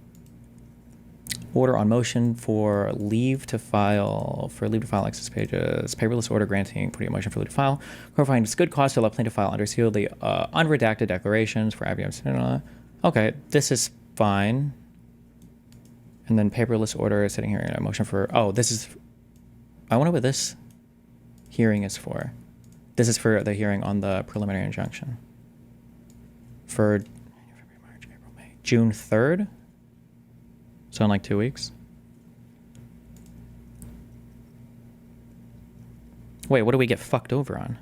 Order on motion for leave to file excess pages. Paperless order granting putting a motion for leave to file. Court finds good cause to allow plaintiff to file under seal the unredacted declarations for IBM. Okay, this is fine. And then paperless order sitting here in a motion for, this is, I wonder what this hearing is for. This is for the hearing on the preliminary injunction. For February, March, April, May, June 3rd? So in like 2 weeks? Wait, what do we get fucked over on?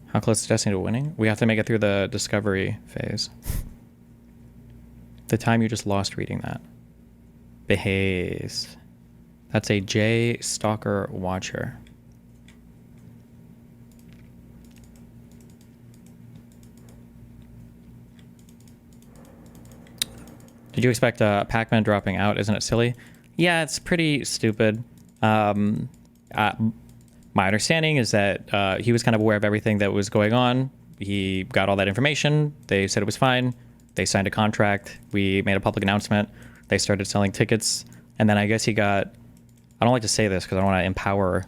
How close is Destiny to winning? We have to make it through the discovery phase. The time you just lost reading that. Behaze. That's a J Stalker Watcher. Did you expect Pac-Man dropping out? Isn't it silly? Yeah, it's pretty stupid. My understanding is that he was kind of aware of everything that was going on. He got all that information. They said it was fine. They signed a contract. We made a public announcement. They started selling tickets. And then I guess he got... I don't like to say this because I don't want to empower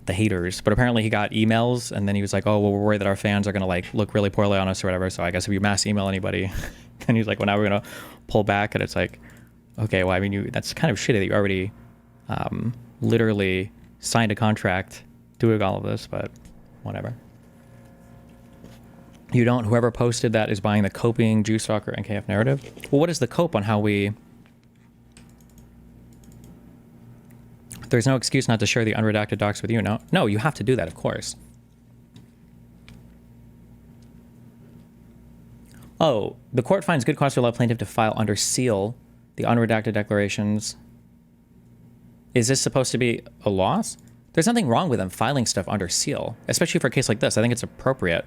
the haters, but apparently he got emails, and then he was like, oh, well, we're worried that our fans are going to like look really poorly on us or whatever. So I guess if you mass email anybody, then he's like, well, now we're going to pull back. And it's like, okay, well, I mean, that's kind of shitty that you already literally signed a contract doing all of this, but whatever. You don't, whoever posted that is buying the coping Jew Stalker and KF narrative. Well, what is the cope on how we... There's no excuse not to share the unredacted docs with you. No, you have to do that, of course. Oh, the court finds good cause to allow plaintiff to file under seal the unredacted declarations. Is this supposed to be a loss? There's nothing wrong with them filing stuff under seal, especially for a case like this. I think it's appropriate.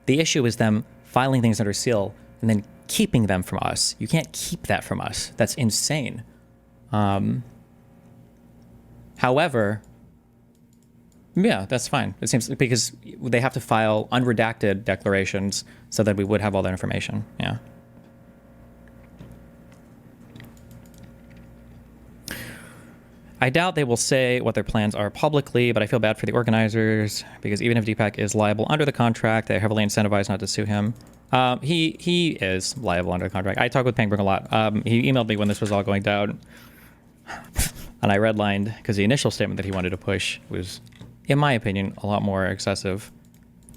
The issue is them filing things under seal and then keeping them from us. You can't keep that from us. That's insane. However, Yeah, that's fine. It seems because they have to file unredacted declarations so that we would have all that information. Yeah. I doubt they will say what their plans are publicly, but I feel bad for the organizers because even if Deepak is liable under the contract, they're heavily incentivized not to sue him. He is liable under the contract. I talked with Pangbrook a lot. He emailed me when this was all going down, and I redlined because the initial statement that he wanted to push was, in my opinion, a lot more excessive.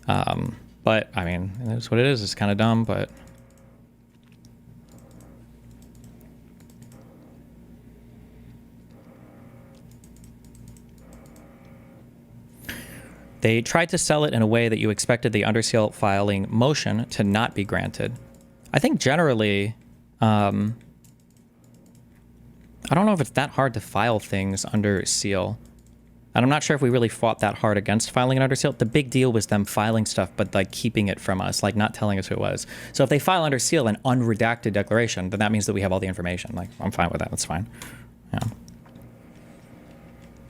But I mean, that's what it is. It's kind of dumb, but. They tried to sell it in a way that you expected the under seal filing motion to not be granted. I think generally, I don't know if it's that hard to file things under seal. And I'm not sure if we really fought that hard against filing it under seal. The big deal was them filing stuff, but like keeping it from us, like not telling us who it was. So if they file under seal an unredacted declaration, then that means that we have all the information. Like, I'm fine with that. That's fine. Yeah.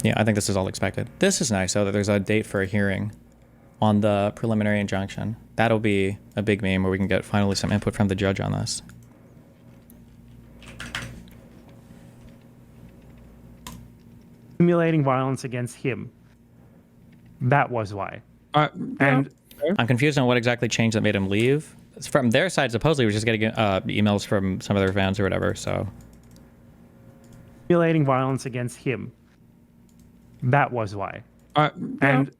Yeah, I think this is all expected. This is nice, though, that there's a date for a hearing on the preliminary injunction. That'll be a big meme where we can get finally some input from the judge on this. Simulating violence against him. That was why. And I'm confused on what exactly changed that made him leave. From their side, supposedly, he was just getting emails from some of their fans or whatever, so. simulating violence against him. That was why. And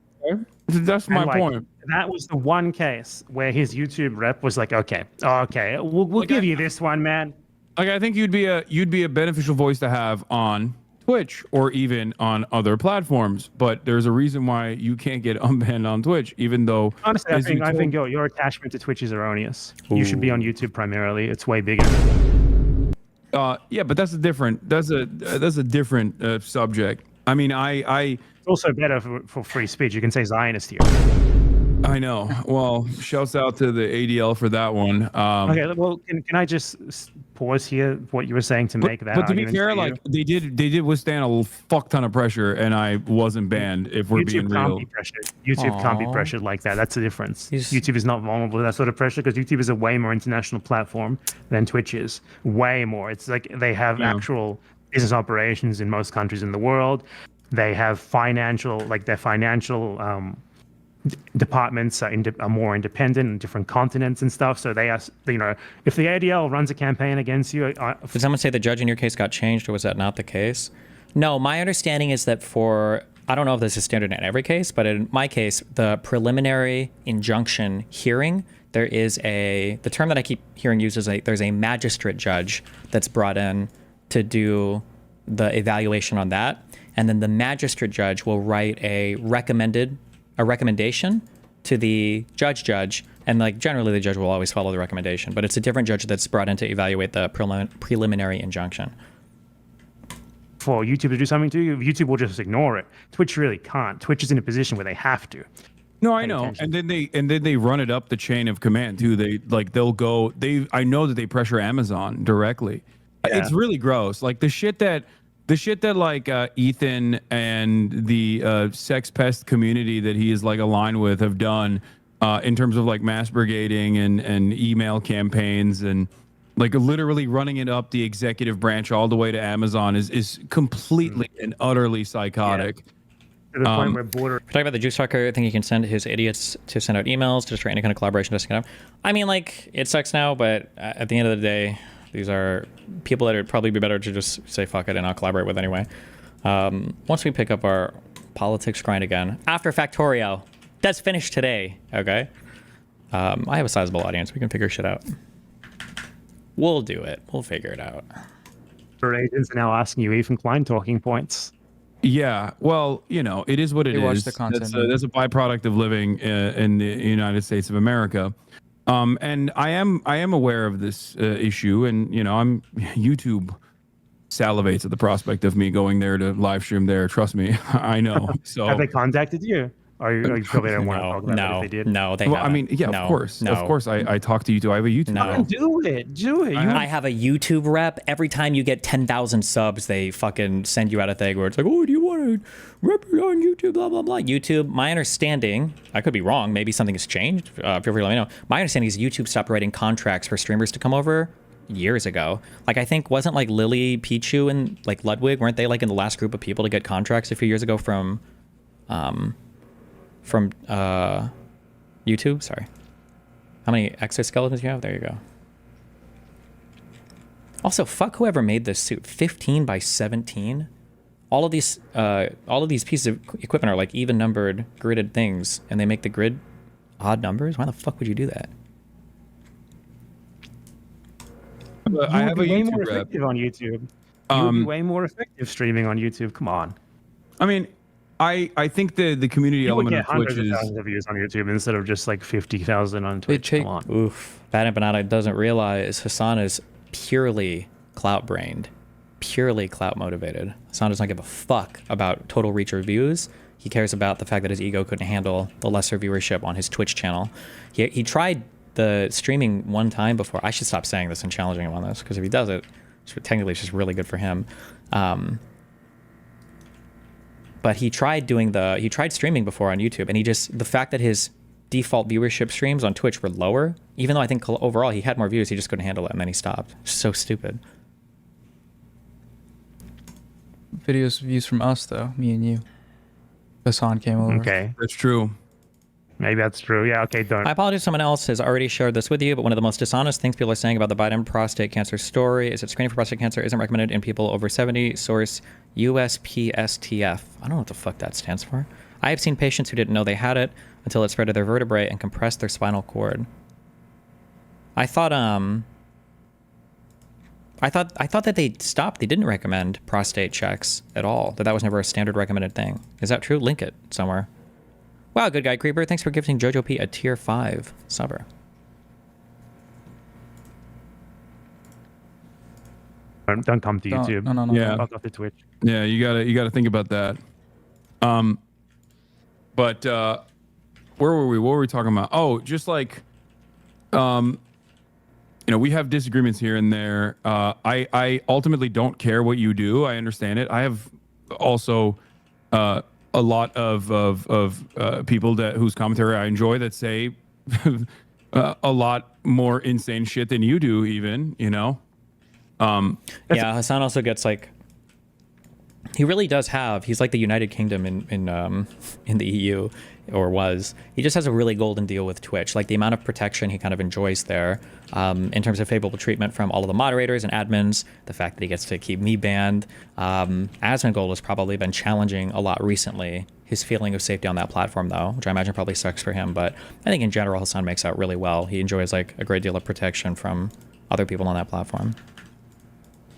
that's my point. That was the one case where his YouTube rep was like, okay, we'll give you this one, man. Like, I think you'd be a beneficial voice to have on Twitch or even on other platforms, but there's a reason why you can't get unbanned on Twitch, even though honestly, I think your attachment to Twitch is erroneous. Ooh. You should be on YouTube primarily. It's way bigger. Yeah, but that's a different subject. I mean, it's also better for free speech. You can say Zionist here. I know. Well, shouts out to the ADL for that one. Okay, well, can I just pause here what you were saying to make that? But to be fair, like they did withstand a fuck ton of pressure, and I wasn't banned. If we're being real, YouTube can't be pressured like that. That's the difference. YouTube is not vulnerable to that sort of pressure because YouTube is a way more international platform than Twitch is. Way more. It's like they have actual business operations in most countries in the world. They have their financial departments are more independent in different continents and stuff. So they are, if the ADL runs a campaign against you, did someone say the judge in your case got changed, or was that not the case? No, my understanding is that I don't know if this is standard in every case, but in my case, the preliminary injunction hearing, there is the term that I keep hearing used is there's a magistrate judge that's brought in to do the evaluation on that. And then the magistrate judge will write a recommendation to the judge, and like generally the judge will always follow the recommendation, but it's a different judge that's brought in to evaluate the preliminary injunction. For YouTube to do something to you, YouTube will just ignore it. Twitch really can't. Twitch is in a position where they have to. No, I know. And then they run it up the chain of command too. I know that they pressure Amazon directly. Yeah. It's really gross. Like the shit that like Ethan and the sex pest community that he is like aligned with have done in terms of like mass brigading and email campaigns and like literally running it up the executive branch all the way to Amazon is completely and utterly psychotic. Yeah. To the point where talking about the juice fucker, I think he can send his idiots to send out emails to destroy any kind of collaboration. I mean, like, it sucks now, but at the end of the day, these are people that would probably be better to just say fuck it and not collaborate with anyway. Once we pick up our politics grind again, after Factorio, that's finished today, okay? I have a sizable audience. We can figure shit out. We'll do it. We'll figure it out. Agents are now asking you Ethan Klein talking points. Yeah, well, it is what it is. Watch the content. That's a byproduct of living in the United States of America. And I am aware of this issue, and YouTube salivates at the prospect of me going there to live stream there. Trust me, I know. So have they contacted you? Or you probably don't want to talk about it if they did? No, they well, haven't. I mean, yeah, of course. I talk to YouTube. I have a YouTube. No. Do it. I have a YouTube rep. Every time you get 10,000 subs, they fucking send you out a thing where it's like, oh, do you want report on YouTube, blah, blah, blah. YouTube, my understanding, I could be wrong, maybe something has changed. Feel free to let me know. My understanding is YouTube stopped writing contracts for streamers to come over years ago. Like, I think, wasn't like Lily, Pichu, and like Ludwig, weren't they like in the last group of people to get contracts a few years ago from YouTube? Sorry. How many exoskeletons you have? There you go. Also, fuck whoever made this suit. 15 by 17. All of these pieces of equipment are like even numbered gridded things, and they make the grid odd numbers. Why the fuck would you do that? I have a way YouTube more rep. effective on YouTube. You would be way more effective streaming on YouTube. Come on. I mean, I think the community You would element get of Twitch hundreds of is. thousands of views on YouTube instead of just like 50,000 on Twitch. take- Come on. Oof. Bad Empanada doesn't realize Hasan is purely clout-brained, purely clout-motivated. Hasan does not give a fuck about total reach or views. He cares about the fact that his ego couldn't handle the lesser viewership on his Twitch channel. He tried the streaming one time before. I should stop saying this and challenging him on this, because if he does it, technically it's just really good for him. But he tried streaming before on YouTube, and the fact that his default viewership streams on Twitch were lower, even though I think overall he had more views, he just couldn't handle it, and then he stopped. So stupid. Views from us though, me and you. Hasan came over. Okay. That's true. Maybe that's true. Yeah. Okay. Don't. I apologize. Someone else has already shared this with you, but one of the most dishonest things people are saying about the Biden prostate cancer story is that screening for prostate cancer isn't recommended in people over 70. Source USPSTF. I don't know what the fuck that stands for. I have seen patients who didn't know they had it until it spread to their vertebrae and compressed their spinal cord. I thought that they stopped. They didn't recommend prostate checks at all. That was never a standard recommended thing. Is that true? Link it somewhere. Wow, good guy Creeper. Thanks for gifting Jojo P a tier 5 subber. Don't come to YouTube. No. Yeah. Fuck off to Twitch. Yeah, you gotta think about that. But where were we? What were we talking about? Oh, just like, we have disagreements here and there. I ultimately don't care what you do. I understand it. I have also a lot of people whose commentary I enjoy that say a lot more insane shit than you do, even, Yeah, Hasan also gets like, he really does have, he's like the United Kingdom in the EU, or was. He just has a really golden deal with Twitch. Like the amount of protection he kind of enjoys there, in terms of favorable treatment from all of the moderators and admins, the fact that he gets to keep me banned. Asmongold has probably been challenging a lot recently his feeling of safety on that platform, though, which I imagine probably sucks for him. But I think in general, Hasan makes out really well. He enjoys like a great deal of protection from other people on that platform.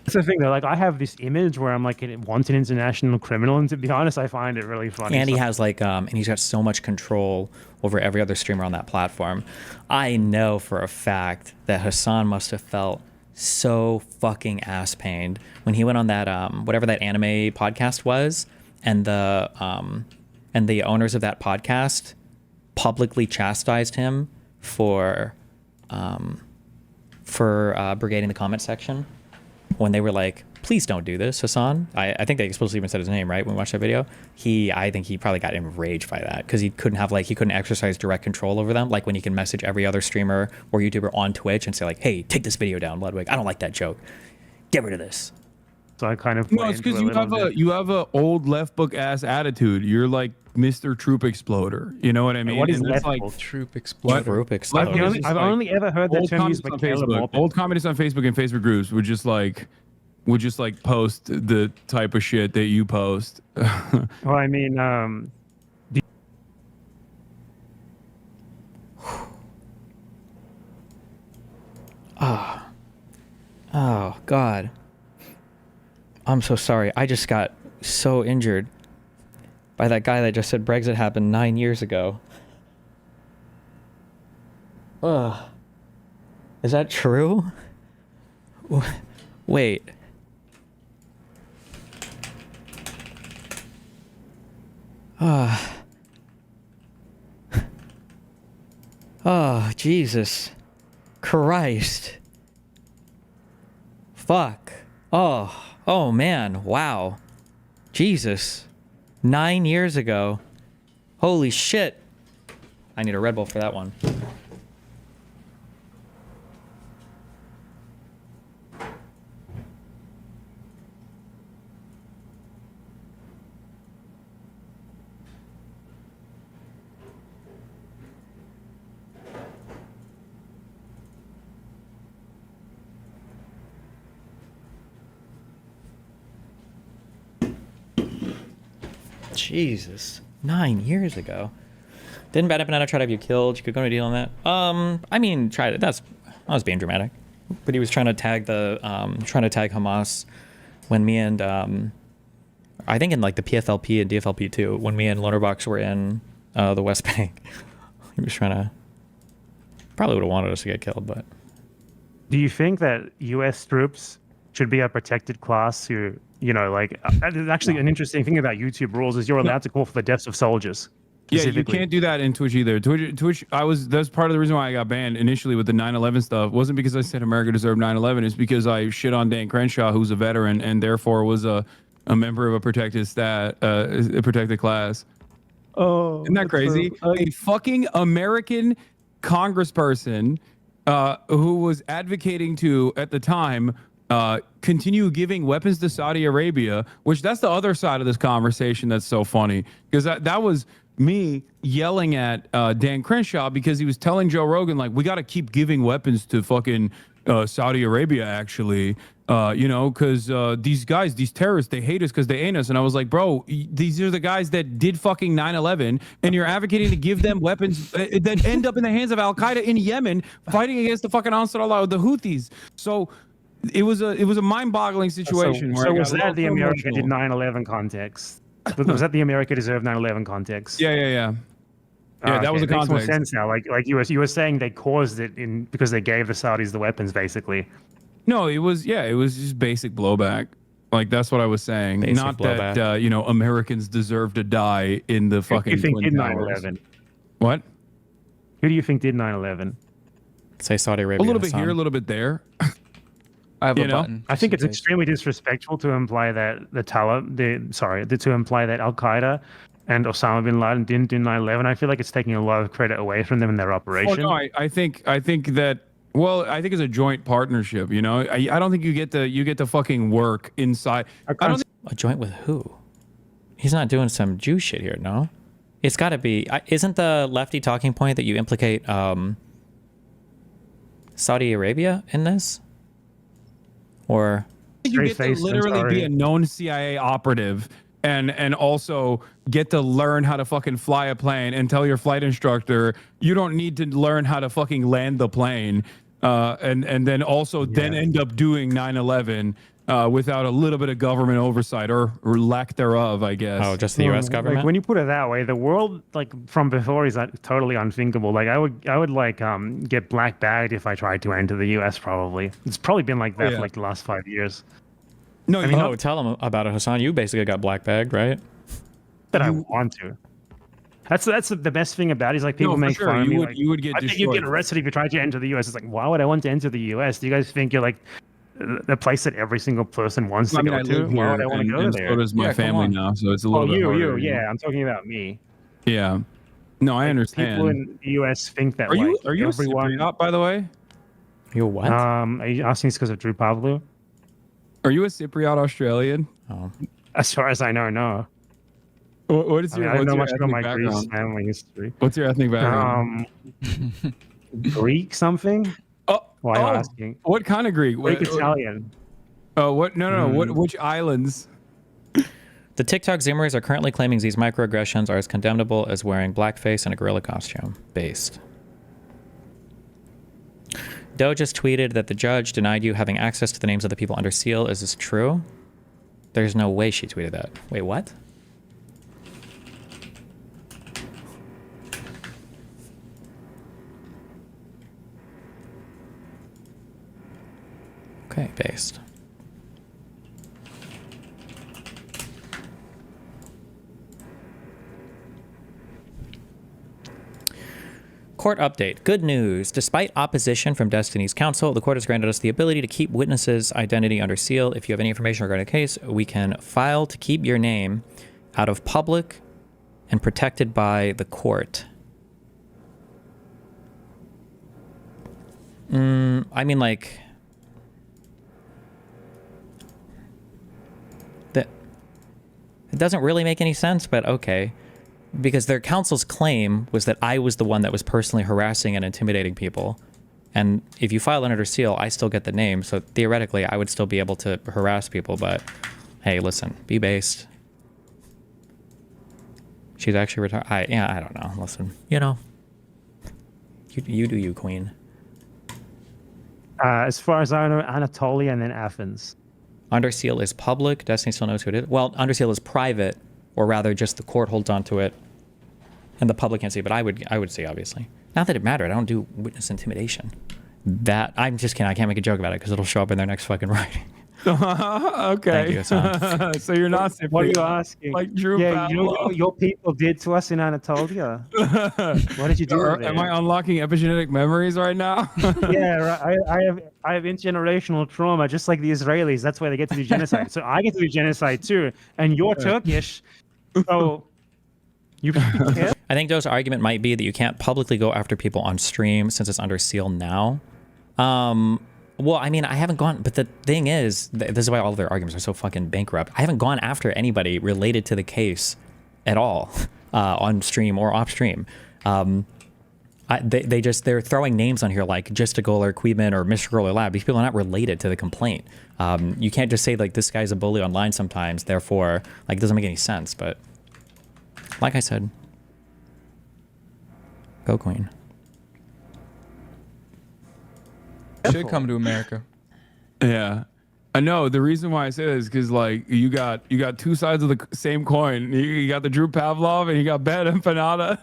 That's the thing though. Like I have this image where I'm like a wanted international criminal, and to be honest, I find it really funny. And he has like, and he's got so much control over every other streamer on that platform. I know for a fact that Hasan must have felt so fucking ass pained when he went on that whatever that anime podcast was, and the owners of that podcast publicly chastised him for brigading the comment section. When they were like, please don't do this, Hasan. I think they explicitly even said his name, right? When we watched that video, I think he probably got enraged by that, because he couldn't exercise direct control over them. Like when he can message every other streamer or YouTuber on Twitch and say like, hey, take this video down, Ludwig. I don't like that joke. Get rid of this. So I kind of No, it's because you have a old left book ass attitude. You're like Mr. Troop Exploder. You know what I mean? What is And it's left like book? Troop Exploder. Troop Exploder. I've only ever heard that old term used communists by on Caleb Facebook. Morpin. Old communists on Facebook and Facebook groups would just like post the type of shit that you post. Well, I mean, Oh God. I'm so sorry. I just got so injured by that guy that just said Brexit happened 9 years ago. Ugh. Is that true? Wait. Oh, Jesus Christ. Fuck. Oh man. Wow. Jesus. 9 years ago. Holy shit. I need a Red Bull for that one. Jesus. 9 years ago. Didn't Bad Empanada try to have you killed? You could go to a deal on that. I mean, tried it. I was being dramatic. But he was trying to tag Hamas when me and I think in like the PFLP and DFLP too, when me and Lonerbox were in the West Bank. He was trying to probably would have wanted us to get killed, but Do you think that U.S. troops should be a protected class who, like, actually an interesting thing about YouTube rules is you're allowed to call for the deaths of soldiers. Yeah, you can't do that in Twitch either. Twitch, that's part of the reason why I got banned initially with the 9/11 stuff. It wasn't because I said America deserved 9/11. It's because I shit on Dan Crenshaw, who's a veteran and therefore was a member of a protected class. Oh, isn't that crazy? A fucking American congressperson who was advocating to, at the time, continue giving weapons to Saudi Arabia, which that's the other side of this conversation that's so funny, because that was me yelling at Dan Crenshaw because he was telling Joe Rogan, like, we got to keep giving weapons to fucking Saudi Arabia, actually, because these guys, these terrorists, they hate us because they ain't us. And I was like, bro, these are the guys that did fucking 9/11, and you're advocating to give them weapons that end up in the hands of Al Qaeda in Yemen, fighting against the fucking Ansar Allah, the Houthis. So it was a mind-boggling situation. So was that the America did 9/11 context? Was that the America deserved 9/11 context? Yeah. Yeah, that was the context. Makes more sense now. Like you were saying, they caused it because they gave the Saudis the weapons, basically. No, it was just basic blowback. Like, that's what I was saying. Basic Not blowback. that Americans deserve to die in the fucking. Who do you think Twin did Towers. 9/11? What? Who do you think did 9/11? say Saudi Arabia. A little bit Hassan. here, a little bit there. I have a You know? button. I think it's just in case. extremely disrespectful to imply that to imply that Al Qaeda and Osama bin Laden didn't do 9/11. I feel like it's taking a lot of credit away from them in their Oh operation. no, I think that. Well, I think it's a joint partnership. I don't think you get to fucking work inside. I don't. A joint with who? He's not doing some Jew shit here, no? It's got to be. Isn't the lefty talking point that you implicate Saudi Arabia in this? Or You get to literally be a known CIA operative and also get to learn how to fucking fly a plane and tell your flight instructor you don't need to learn how to fucking land the plane, and then also then end up doing 9/11 without a little bit of government oversight or lack thereof, I guess. oh, just the U.S. government? Like, when you put it that way, the world like from before is totally unthinkable. Like I would like get black bagged if I tried to enter the US. Probably it's probably been like that for like the last 5 years. No, you tell him about it, Hassan. You basically got black bagged, right? But I want to. That's the best thing about it. Is like people for make sure. fun of me. You would- like, you would get I think you'd get destroyed. arrested if you tried to enter the US. It's like, why would I want to enter the US? Do you guys think you're like the place that every single person wants to I mean, go I to? live Why here, would I want to go and there? so does my Yeah, come family on. now, so it's a Oh, little bit you, harder, yeah. I'm talking about me. Yeah. No, I understand. People in the US think that Are you like, a everyone. Cypriot, by the way? You what? Are you asking this because of Drew Pavlou? Are you a Cypriot Australian? oh. As far as I know, no. What is I mean, your I don't know what's much your about ethnic my Greece background? family history. What's your ethnic background? Greek something? Oh, Why are you asking? what kind of Greek? Greek What, Italian. what? No. Which islands? The TikTok Zoomers are currently claiming these microaggressions are as condemnable as wearing blackface and a gorilla costume. Based. Doe just tweeted that the judge denied you having access to the names of the people under seal. Is this true? There's no way she tweeted that. Wait, what? Okay, based. Court update. Good news. Despite opposition from Destiny's counsel, the court has granted us the ability to keep witnesses' identity under seal. If you have any information regarding the case, we can file to keep your name. out of public and protected by the court. I mean, like, that it doesn't really make any sense, but okay. Because their counsel's claim was that I was the one that was personally harassing and intimidating people. And if you file under seal, I still get the name. So theoretically, I would still be able to harass people. But hey, listen, be based. She's actually retired. I don't know. Listen, you know, you do you, queen. As far as I know, Anatolia and then Athens. Under seal is public. Destiny still knows who it is. Well, under seal is private, or rather, just the court holds onto it, and the public can't see. But I would see, obviously. Not that it mattered. I don't do witness intimidation. That I'm just kidding. I can't make a joke about it because it'll show up in their next fucking writing. Okay. Thank you, Hasan. So you're not simply What are you asking? like Drew Yeah, you know Pavlov. what your people did to us in Anatolia. What did you do? There? Am I unlocking epigenetic memories right now? Yeah, right. I have intergenerational trauma, just like the Israelis. That's why they get to do genocide. So I get to do genocide too, and you're Turkish, so you care? I think Joe's argument might be that you can't publicly go after people on stream since it's under seal now. Well, I mean, I haven't gone, but the thing is, this is why all of their arguments are so fucking bankrupt. I haven't gone after anybody related to the case at all on stream or off stream. They're throwing names on here like Justigal or Queedman or Mr. Girl or Lab. These people are not related to the complaint. You can't just say like this guy's a bully online sometimes, therefore like it doesn't make any sense. But like I said, go Queen. Should come to America. Yeah. I know. The reason why I say this is because like you got two sides of the same coin. You got the Drew Pavlov and you got Ben Empanada.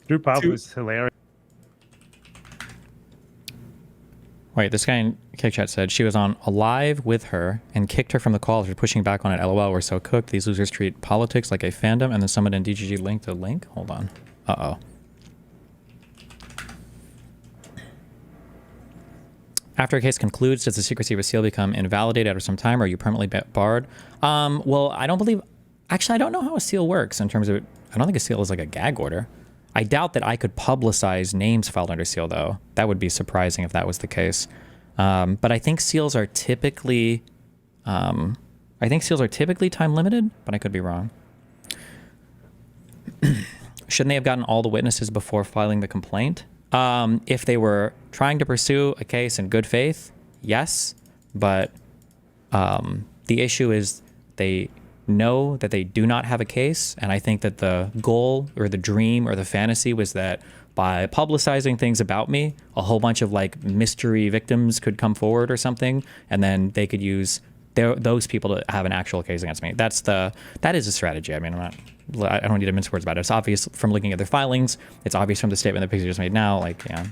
Drew Pavlov is hilarious. Wait, this guy in Kick Chat said she was on a live with her and kicked her from the call for pushing back on it. LOL, we're so cooked. These losers treat politics like a fandom, and then someone in DGG linked a link. Hold on. Uh-oh. After a case concludes, does the secrecy of a seal become invalidated after some time, or are you permanently barred? Well, I don't believe... Actually, I don't know how a seal works in terms of... I don't think a seal is like a gag order. I doubt that I could publicize names filed under seal, though. That would be surprising if that was the case. But I think seals are typically... time limited, but I could be wrong. Shouldn't they have gotten all the witnesses before filing the complaint? If they were trying to pursue a case in good faith, yes. But the issue is they know that they do not have a case. And I think that the goal or the dream or the fantasy was that by publicizing things about me, a whole bunch of like mystery victims could come forward or something. And then they could use those people to have an actual case against me. That is a strategy. I mean, I don't need to mince words about it. It's obvious from looking at their filings. It's obvious from the statement that Pixie just made now. Like, yeah,